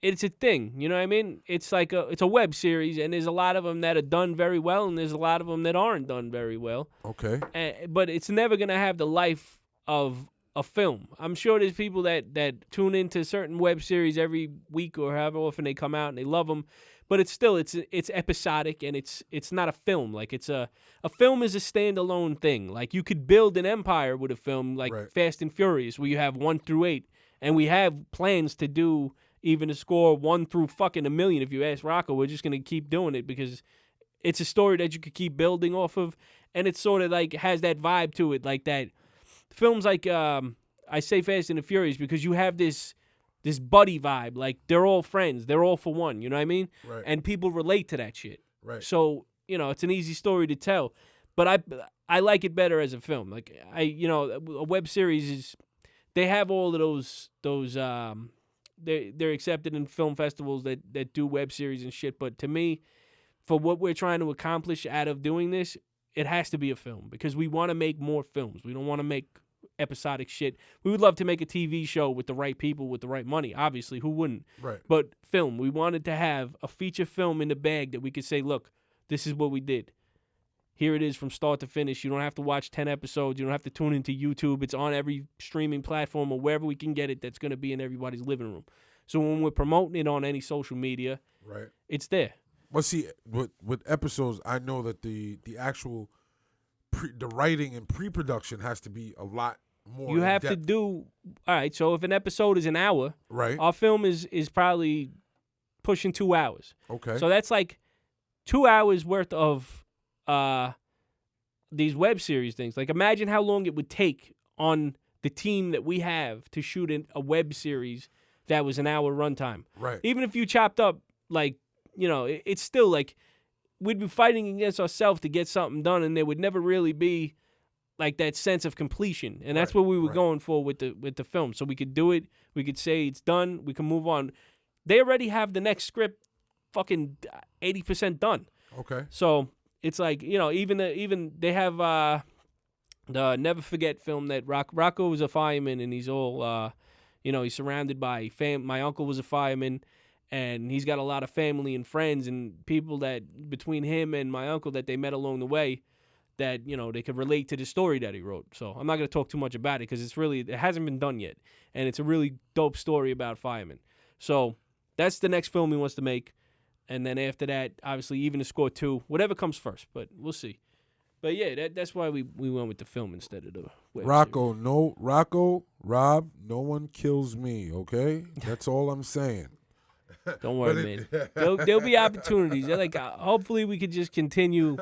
it's a thing. You know what I mean? It's like it's a web series, and there's a lot of them that are done very well, and there's a lot of them that aren't done very well. Okay. But it's never going to have the life of a film. I'm sure there's people that tune into certain web series every week or however often they come out, and they love them. But it's still it's episodic, and it's not a film. Like a film is a standalone thing. Like you could build an empire with a film like Right. Fast and Furious, where you have 1 through 8, and we have plans to do even a score 1 through fucking 1 million. If you ask Rocco, we're just gonna keep doing it because it's a story that you could keep building off of, and it's sort of like has that vibe to it, like that. Films like I say Fast and the Furious because you have this buddy vibe, like they're all friends, they're all for one, you know what I mean? Right. And people relate to that shit. Right. So, you know, it's an easy story to tell, but I like it better as a film. Like a web series is, they have all of those they're accepted in film festivals that do web series and shit, but to me, for what we're trying to accomplish out of doing this, it has to be a film because we want to make more films. We don't want to make episodic shit. We would love to make a TV show with the right people, with the right money. Obviously, who wouldn't? Right. But film, we wanted to have a feature film in the bag that we could say, look, this is what we did. Here it is from start to finish. You don't have to watch 10 episodes. You don't have to tune into YouTube. It's on every streaming platform or wherever we can get it that's going to be in everybody's living room. So when we're promoting it on any social media, right, it's there. Well, see, with episodes, I know that the actual the writing and pre-production has to be a lot more. You have to do, all right, so if an episode is an hour, right, our film is probably pushing 2 hours. Okay. So that's like 2 hours worth of these web series things. Like, imagine how long it would take on the team that we have to shoot a web series that was an hour runtime. Right. Even if you chopped up, like, you know, it's still like we'd be fighting against ourselves to get something done, and there would never really be like that sense of completion. And that's what we were going for with the film. So we could do it. We could say it's done. We can move on. They already have the next script fucking 80% done. Okay. So it's like, you know, even they have the Never Forget film that Rocco was a fireman, and he's all, you know, he's surrounded by my uncle was a fireman, and he's got a lot of family and friends and people that between him and my uncle that they met along the way that, you know, they could relate to the story that he wrote. So I'm not going to talk too much about it because it hasn't been done yet. And it's a really dope story about firemen. So that's the next film he wants to make. And then after that, obviously, even the score 2, whatever comes first, but we'll see. But yeah, that's why we went with the film instead of the web Rocco, Rob, no one kills me, okay? That's all I'm saying. Don't worry, man. There'll be opportunities. They're like, hopefully we could just continue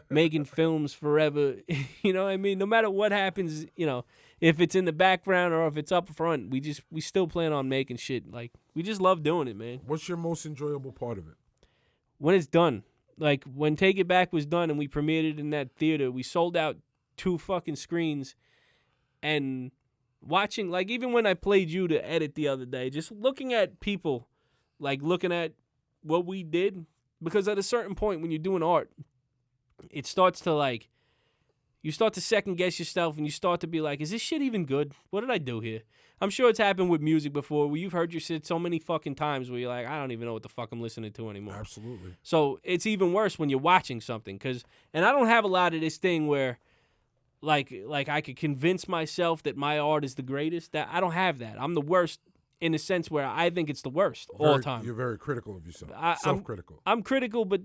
making films forever. You know what I mean? No matter what happens, you know, if it's in the background or if it's up front, we still plan on making shit. Like, we just love doing it, man. What's your most enjoyable part of it? When it's done. Like, when Take It Back was done and we premiered it in that theater, we sold out 2 fucking screens. And watching, like, even when I played you to edit the other day, just looking at people, like, looking at what we did, because at a certain point when you're doing art, it starts to, like, you start to second guess yourself and you start to be like, is this shit even good? What did I do here? I'm sure it's happened with music before where you've heard your shit so many fucking times where you're like, I don't even know what the fuck I'm listening to anymore. Absolutely. So it's even worse when you're watching something. And I don't have a lot of this thing where, like I could convince myself that my art is the greatest. That I don't have that. I'm the worst in the sense where I think it's the worst all the time. You're very critical of yourself. Self-critical. I'm critical, but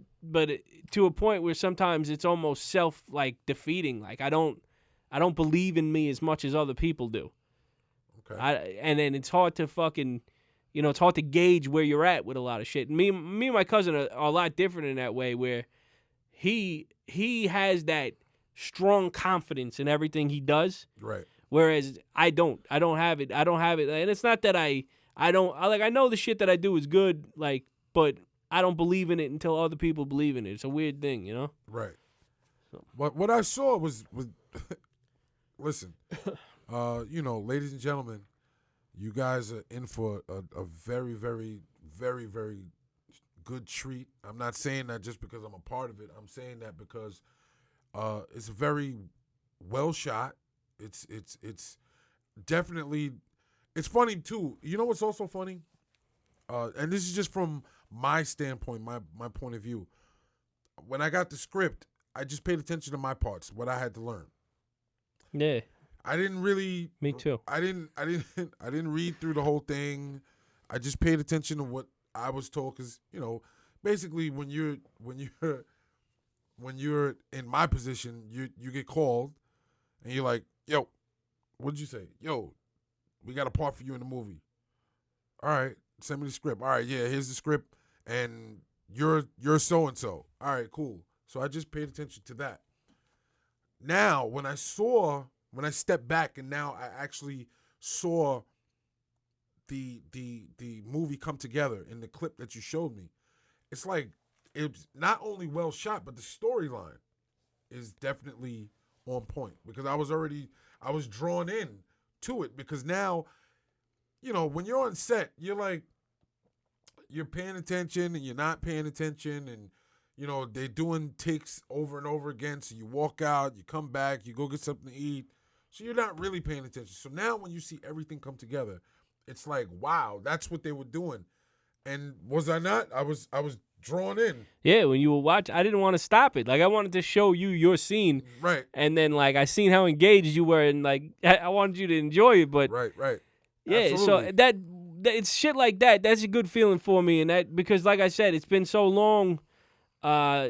to a point where sometimes it's almost self-defeating. Like, I don't believe in me as much as other people do. Okay. And then it's hard to fucking, you know, it's hard to gauge where you're at with a lot of shit. Me and my cousin are a lot different in that way, where he has that strong confidence in everything he does. Right. Whereas I don't have it. And it's not that I know the shit that I do is good, like, but I don't believe in it until other people believe in it. It's a weird thing, you know? Right. So. What I saw was listen, you know, ladies and gentlemen, you guys are in for a very, very, very, very good treat. I'm not saying that just because I'm a part of it. I'm saying that because it's very well shot. It's definitely, it's funny too. You know what's also funny? And this is just from my standpoint, my point of view. When I got the script, I just paid attention to my parts, what I had to learn. Yeah. I didn't really. Me too. I didn't read through the whole thing. I just paid attention to what I was told, because, you know, basically when you're in my position, you get called, and you're like, yo, what'd you say? Yo, we got a part for you in the movie. All right, send me the script. All right, yeah, here's the script, and you're so and so. All right, cool. So I just paid attention to that. Now, when I stepped back and now I actually saw the movie come together in the clip that you showed me, it's like it's not only well shot, but the storyline is definitely on point, because I was drawn in to it, because now, you know, when you're on set, you're paying attention and you're not paying attention, and, you know, they're doing takes over and over again. So you walk out, you come back, you go get something to eat, So you're not really paying attention. So now when you see everything come together, it's like, wow, that's what they were doing. And was I not? I was drawn in. Yeah, when you were watching, I didn't want to stop it. Like, I wanted to show you your scene. Right. And then, like, I seen how engaged you were, and, like, I wanted you to enjoy it. But, Right. yeah, Absolutely. so that it's shit like that. That's a good feeling for me. And that, because, like I said, it's been so long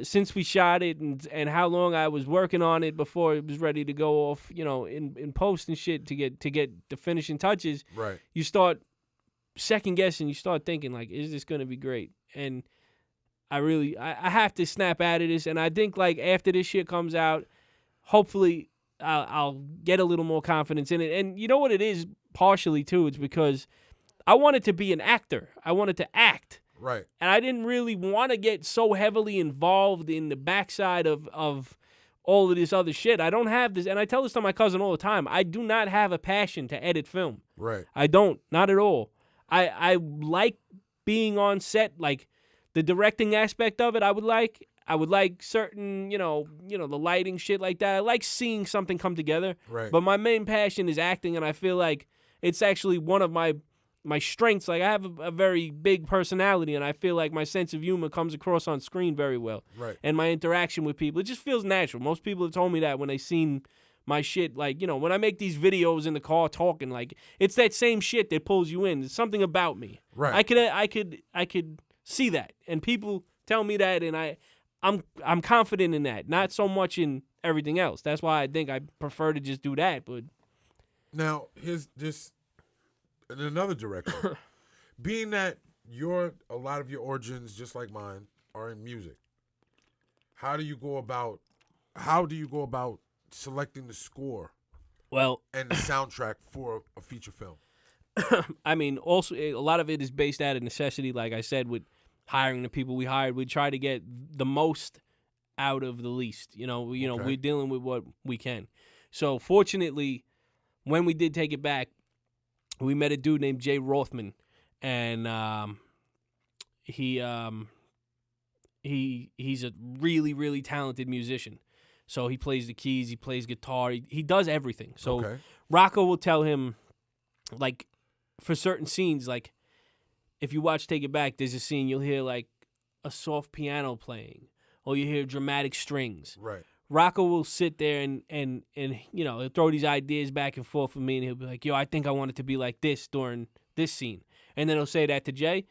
since we shot it, and how long I was working on it before it was ready to go off, in post and shit to get the finishing touches. Right. You start second guessing. You start thinking, like, is this going to be great? And I have to snap out of this, and I think, like, after this shit comes out, hopefully I'll get a little more confidence in it. And you know what it is, partially too, it's because I wanted to be an actor. I wanted to act. Right. And I didn't really want to get so heavily involved in the backside of all of this other shit. I don't have this, and I tell this to my cousin all the time, I do not have a passion to edit film. Right. I don't, not at all. I like being on set, like, the directing aspect of it, I would like certain, the lighting, shit like that. I like seeing something come together. Right. But my main passion is acting, and I feel like it's actually one of my strengths. Like, I have a very big personality, and I feel like my sense of humor comes across on screen very well. Right. And my interaction with people, it just feels natural. Most people have told me that when they seen my shit. Like, when I make these videos in the car talking, like, it's that same shit that pulls you in. It's something about me. Right. I could see that, and people tell me that, and I'm confident in that. Not so much in everything else. That's why I think I prefer to just do that. But now here's just in another direction. Being that a lot of your origins, just like mine, are in music. How do you go about selecting the score? Well, and the soundtrack for a feature film. I mean, also a lot of it is based out of necessity. Like I said, with hiring the people we hired, we try to get the most out of the least. Okay. We're dealing with what we can. So fortunately, when we did take it back, we met a dude named Jay Rothman, and he's a really, really talented musician. So he plays the keys, he plays guitar, he does everything. So Okay. Rocco will tell him, like, for certain scenes, like, if you watch Take It Back, there's a scene you'll hear, like, a soft piano playing, or you hear dramatic strings. Right. Rocco will sit there and he'll throw these ideas back and forth with me, and he'll be like, yo, I think I want it to be like this during this scene. And then he'll say that to Jay,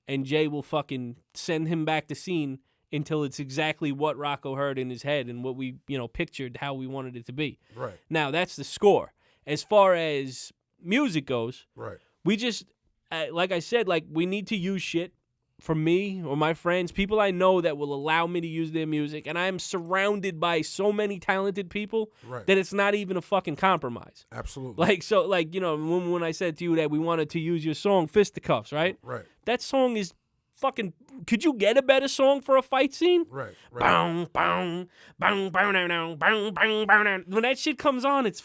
and Jay will fucking send him back the scene until it's exactly what Rocco heard in his head and what we, pictured how we wanted it to be. Right. Now, that's the score. As far as music goes, Right. we just, like I said, like, we need to use shit from me or my friends, people I know that will allow me to use their music, and I am surrounded by so many talented people Right. that it's not even a fucking compromise. Absolutely. Like, so, like, when I said to you that we wanted to use your song, Fisticuffs, right? Right. That song is fucking, could you get a better song for a fight scene? Right. Right. Bang, bang, bang, bang, bang, bang, bang, bang. When that shit comes on, it's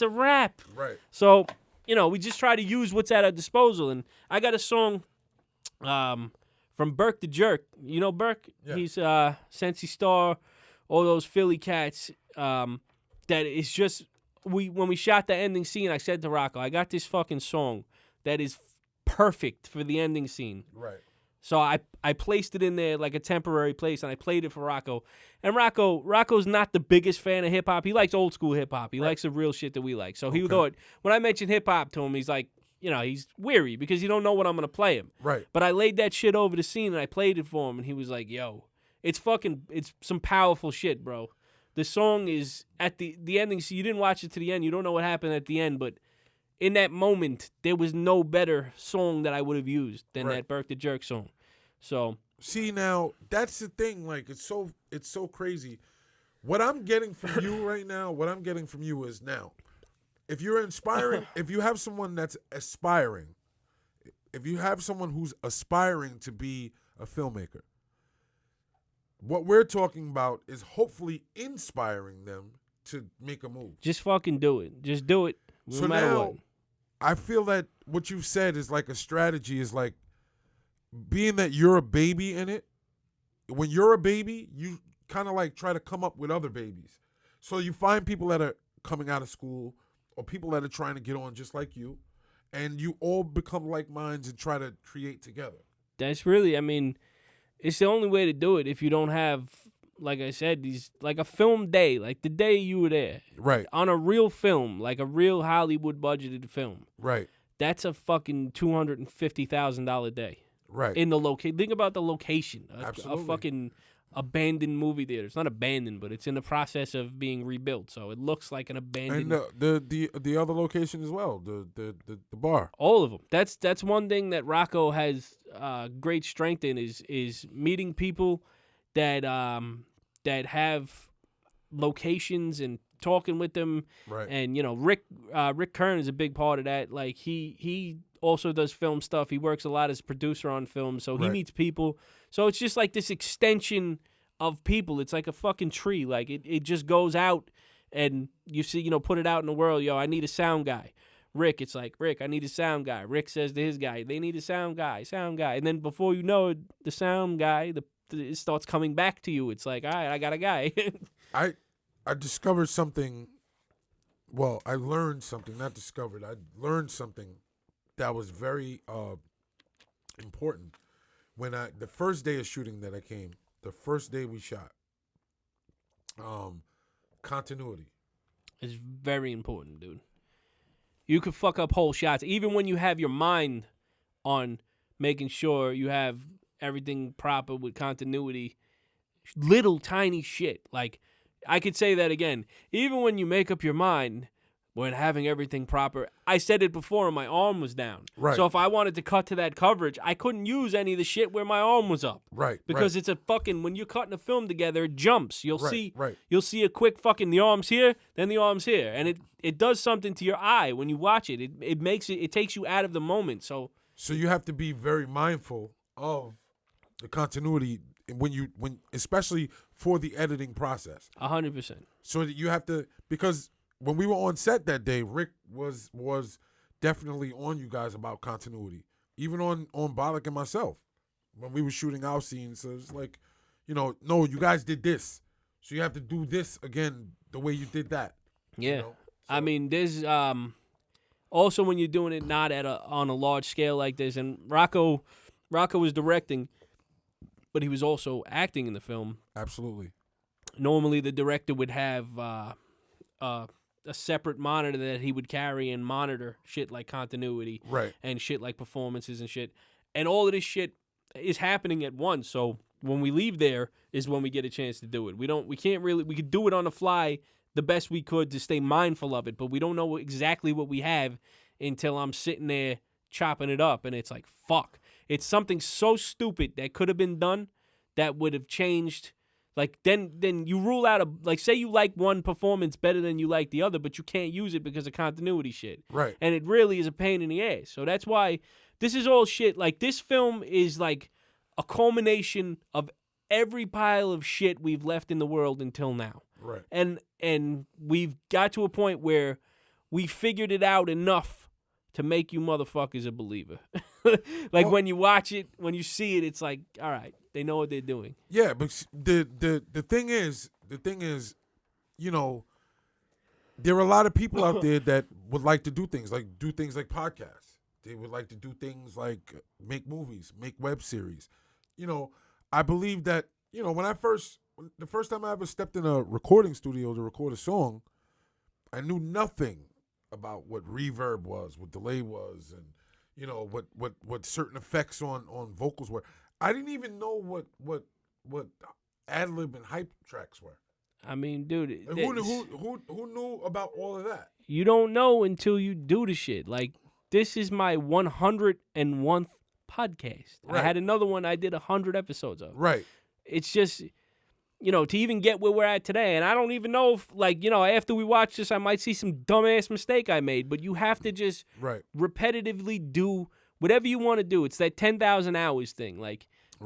a rap. Right. So, we just try to use what's at our disposal. And I got a song from Burke the Jerk. You know Burke? Yeah. He's Sensi Star, all those Philly cats. That is just, when we shot the ending scene, I said to Rocco, I got this fucking song that is perfect for the ending scene. Right. So I placed it in there like a temporary place, and I played it for Rocco. And Rocco's not the biggest fan of hip-hop. He likes old school hip-hop. He likes the real shit that we like. So he thought, when I mentioned hip-hop to him, he's like, he's weary because he don't know what I'm going to play him. Right. But I laid that shit over the scene, and I played it for him, and he was like, yo, it's some powerful shit, bro. The song is, at the ending, so you didn't watch it to the end. You don't know what happened at the end, but in that moment, there was no better song that I would have used than that Burke the Jerk song. So see, now that's the thing. Like, it's so crazy. What I'm getting from you right now, is now, if you're inspiring, if you have someone that's aspiring, if you have someone who's aspiring to be a filmmaker, what we're talking about is hopefully inspiring them to make a move. Just fucking do it. Just do it. No matter now, what. I feel that what you've said is like a strategy, is like, being that you're a baby in it, when you're a baby, you kind of like try to come up with other babies. So you find people that are coming out of school or people that are trying to get on just like you, and you all become like minds and try to create together. That's really, I mean, it's the only way to do it if you don't have, like I said, these like a film day, like the day you were there. Right. On a real film, like a real Hollywood budgeted film. Right. That's a fucking $250,000 day. Right. In the location. Think about the location. Absolutely. A fucking abandoned movie theater. It's not abandoned, but it's in the process of being rebuilt. So it looks like an abandoned. And the other location as well, the bar. All of them. That's one thing that Rocco has great strength in is meeting people that have locations and talking with them. Right. And Rick Kern is a big part of that. Like he also does film stuff. He works a lot as producer on film, so he meets people. So it's just like this extension of people. It's like a fucking tree. Like it just goes out, and you see, put it out in the world. Yo, I need a sound guy. Rick, it's like, Rick, I need a sound guy. Rick says to his guy, they need a sound guy. And then before you know it, the sound guy, it starts coming back to you. It's like, all right, I got a guy. I discovered something. Well, I learned something. Not discovered. I learned something that was very important when the first day of shooting that I came, the first day we shot. Continuity. It's very important, dude. You could fuck up whole shots, even when you have your mind on making sure you have everything proper with continuity. Little tiny shit. Like, I could say that again. Even when you make up your mind when having everything proper, I said it before and my arm was down. Right. So if I wanted to cut to that coverage, I couldn't use any of the shit where my arm was up. Right. Because it's a fucking, when you're cutting a film together, it jumps. You'll see a quick fucking, the arm's here, then the arm's here. And it does something to your eye when you watch it. It takes you out of the moment. So you have to be very mindful of the continuity when especially for the editing process. 100%. So that you have to, because when we were on set that day, Rick was definitely on you guys about continuity. Even on Bollock and myself. When we were shooting our scenes, so it's like, no, you guys did this. So you have to do this again the way you did that. Yeah. So. I mean, there's also when you're doing it not on a large scale like this, and Rocco was directing, but he was also acting in the film. Absolutely. Normally the director would have a separate monitor that he would carry and monitor shit like continuity, right, and shit like performances and shit. And all of this shit is happening at once. So when we leave there is when we get a chance to do it. We could do it on the fly the best we could to stay mindful of it, but we don't know exactly what we have until I'm sitting there chopping it up, and it's like, fuck. It's something so stupid that could have been done that would have changed. Like, then you rule out say you like one performance better than you like the other, but you can't use it because of continuity shit. Right. And it really is a pain in the ass. So that's why this is all shit. Like, this film is like a culmination of every pile of shit we've left in the world until now. Right. And we've got to a point where we figured it out enough to make you motherfuckers a believer. When you watch it, when you see it, it's like, all right, they know what they're doing. Yeah, but the thing is, there are a lot of people out there that would like to do things like podcasts. They would like to do things like make movies, make web series. I believe that, the first time I ever stepped in a recording studio to record a song, I knew nothing about what reverb was, what delay was, and what certain effects on vocals were. I didn't even know what ad-lib and hype tracks were. I mean, dude, who knew about all of that? You don't know until you do the shit. Like, this is my 101st podcast. Right. I had another one I did 100 episodes of. Right. It's just, to even get where we're at today, and I don't even know if, after we watch this, I might see some dumbass mistake I made, but you have to just repetitively do whatever you want to do. It's that 10,000 hours thing,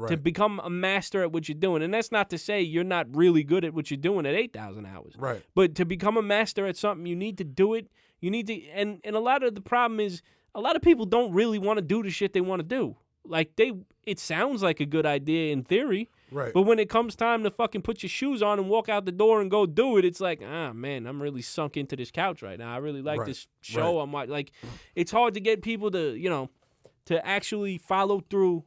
to become a master at what you're doing. And that's not to say you're not really good at what you're doing at 8,000 hours. Right. But to become a master at something, you need to do it. You need to, and a lot of the problem is, a lot of people don't really want to do the shit they want to do. like it sounds like a good idea in theory. Right. But when it comes time to fucking put your shoes on and walk out the door and go do it, it's like, man, I'm really sunk into this couch right now. I really like this show. Right. I'm like, it's hard to get people to, to actually follow through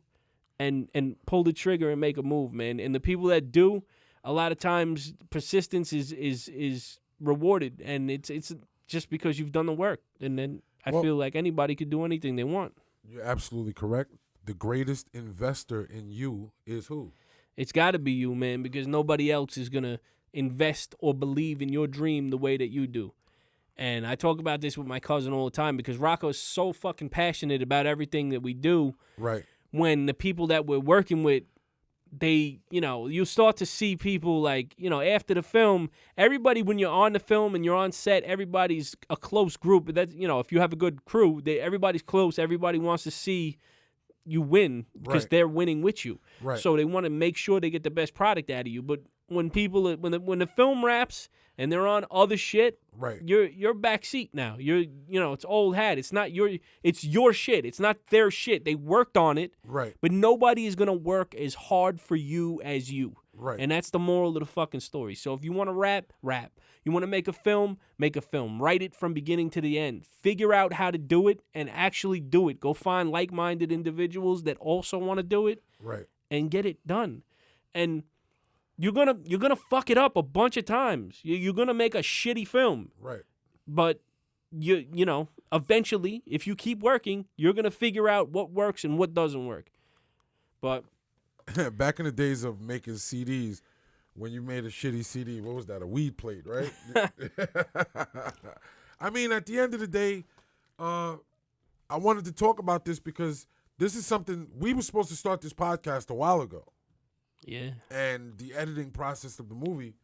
and pull the trigger and make a move, man. And the people that do, a lot of times persistence is rewarded, and it's just because you've done the work. And then I feel like anybody could do anything they want. You're absolutely correct. The greatest investor in you is who? It's got to be you, man, because nobody else is going to invest or believe in your dream the way that you do. And I talk about this with my cousin all the time because Rocco is so fucking passionate about everything that we do. Right. When the people that we're working with, they, you start to see people like, after the film, everybody, when you're on the film and you're on set, everybody's a close group. That's, if you have a good crew, everybody's close. Everybody wants to see you win because they're winning with you. Right. So they want to make sure they get the best product out of you. But when people, when the film wraps and they're on other shit, right, you're backseat now. It's old hat. It's your shit. It's not their shit. They worked on it. Right. But nobody is gonna work as hard for you as you. Right. And that's the moral of the fucking story. So if you want to rap. You want to make a film. Write it from beginning to the end. Figure out how to do it and actually do it. Go find like-minded individuals that also want to do it. Right. And get it done. And you're gonna fuck it up a bunch of times. You're gonna make a shitty film. Right. But eventually, if you keep working, you're gonna figure out what works and what doesn't work. But back in the days of making CDs, when you made a shitty CD, what was that? A weed plate, right? I mean, at the end of the day, I wanted to talk about this because this is something we were supposed to start this podcast a while ago. Yeah. And the editing process of the movie,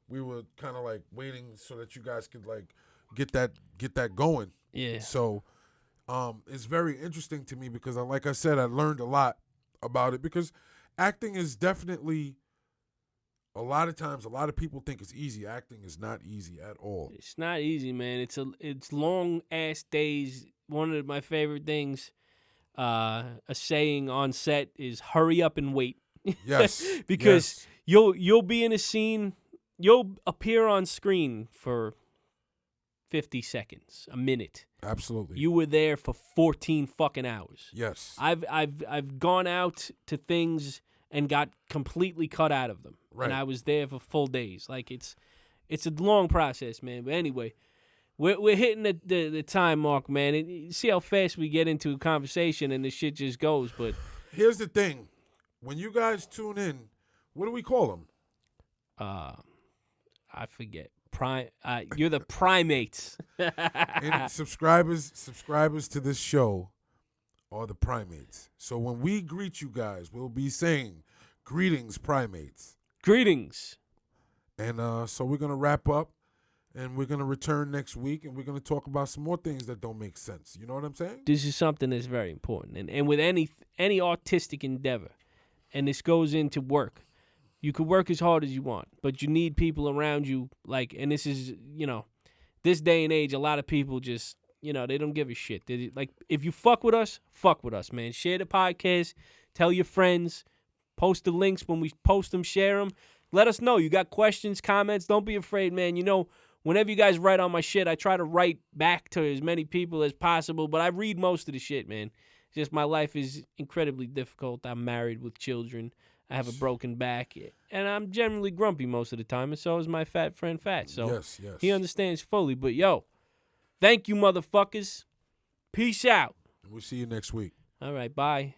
we were kind of like waiting so that you guys could like get that going. Yeah. So, it's very interesting to me because, like I said, I learned a lot about it because acting is definitely. A lot of times, a lot of people think it's easy. Acting is not easy at all. It's not easy, man. It's long ass days. One of my favorite things, a saying on set is "hurry up and wait." Yes, because you'll be in a scene, you'll appear on screen for 50 seconds, a minute. Absolutely. You were there for 14 fucking hours. Yes. I've gone out to things and got completely cut out of them. Right. And I was there for full days. Like it's a long process, man. But anyway, we're hitting the time mark, man. You see how fast we get into a conversation and the shit just goes. But here's the thing: when you guys tune in, what do we call them? I forget. You're the primates. And subscribers to this show are the primates. So when we greet you guys, we'll be saying, "Greetings, primates." Greetings. And so we're going to wrap up, and we're going to return next week, and we're going to talk about some more things that don't make sense. You know what I'm saying? This is something that's very important. And with any artistic endeavor, and this goes into work, you could work as hard as you want, but you need people around you. Like, and this is, this day and age, a lot of people just, they don't give a shit. Like, if you fuck with us, man. Share the podcast. Tell your friends. Post the links when we post them. Share them. Let us know. You got questions, comments. Don't be afraid, man. Whenever you guys write on my shit, I try to write back to as many people as possible, but I read most of the shit, man. It's just my life is incredibly difficult. I'm married with children. I have a broken back, and I'm generally grumpy most of the time, and so is my fat friend Fatz. So yes. He understands fully. But, thank you, motherfuckers. Peace out. We'll see you next week. All right, bye.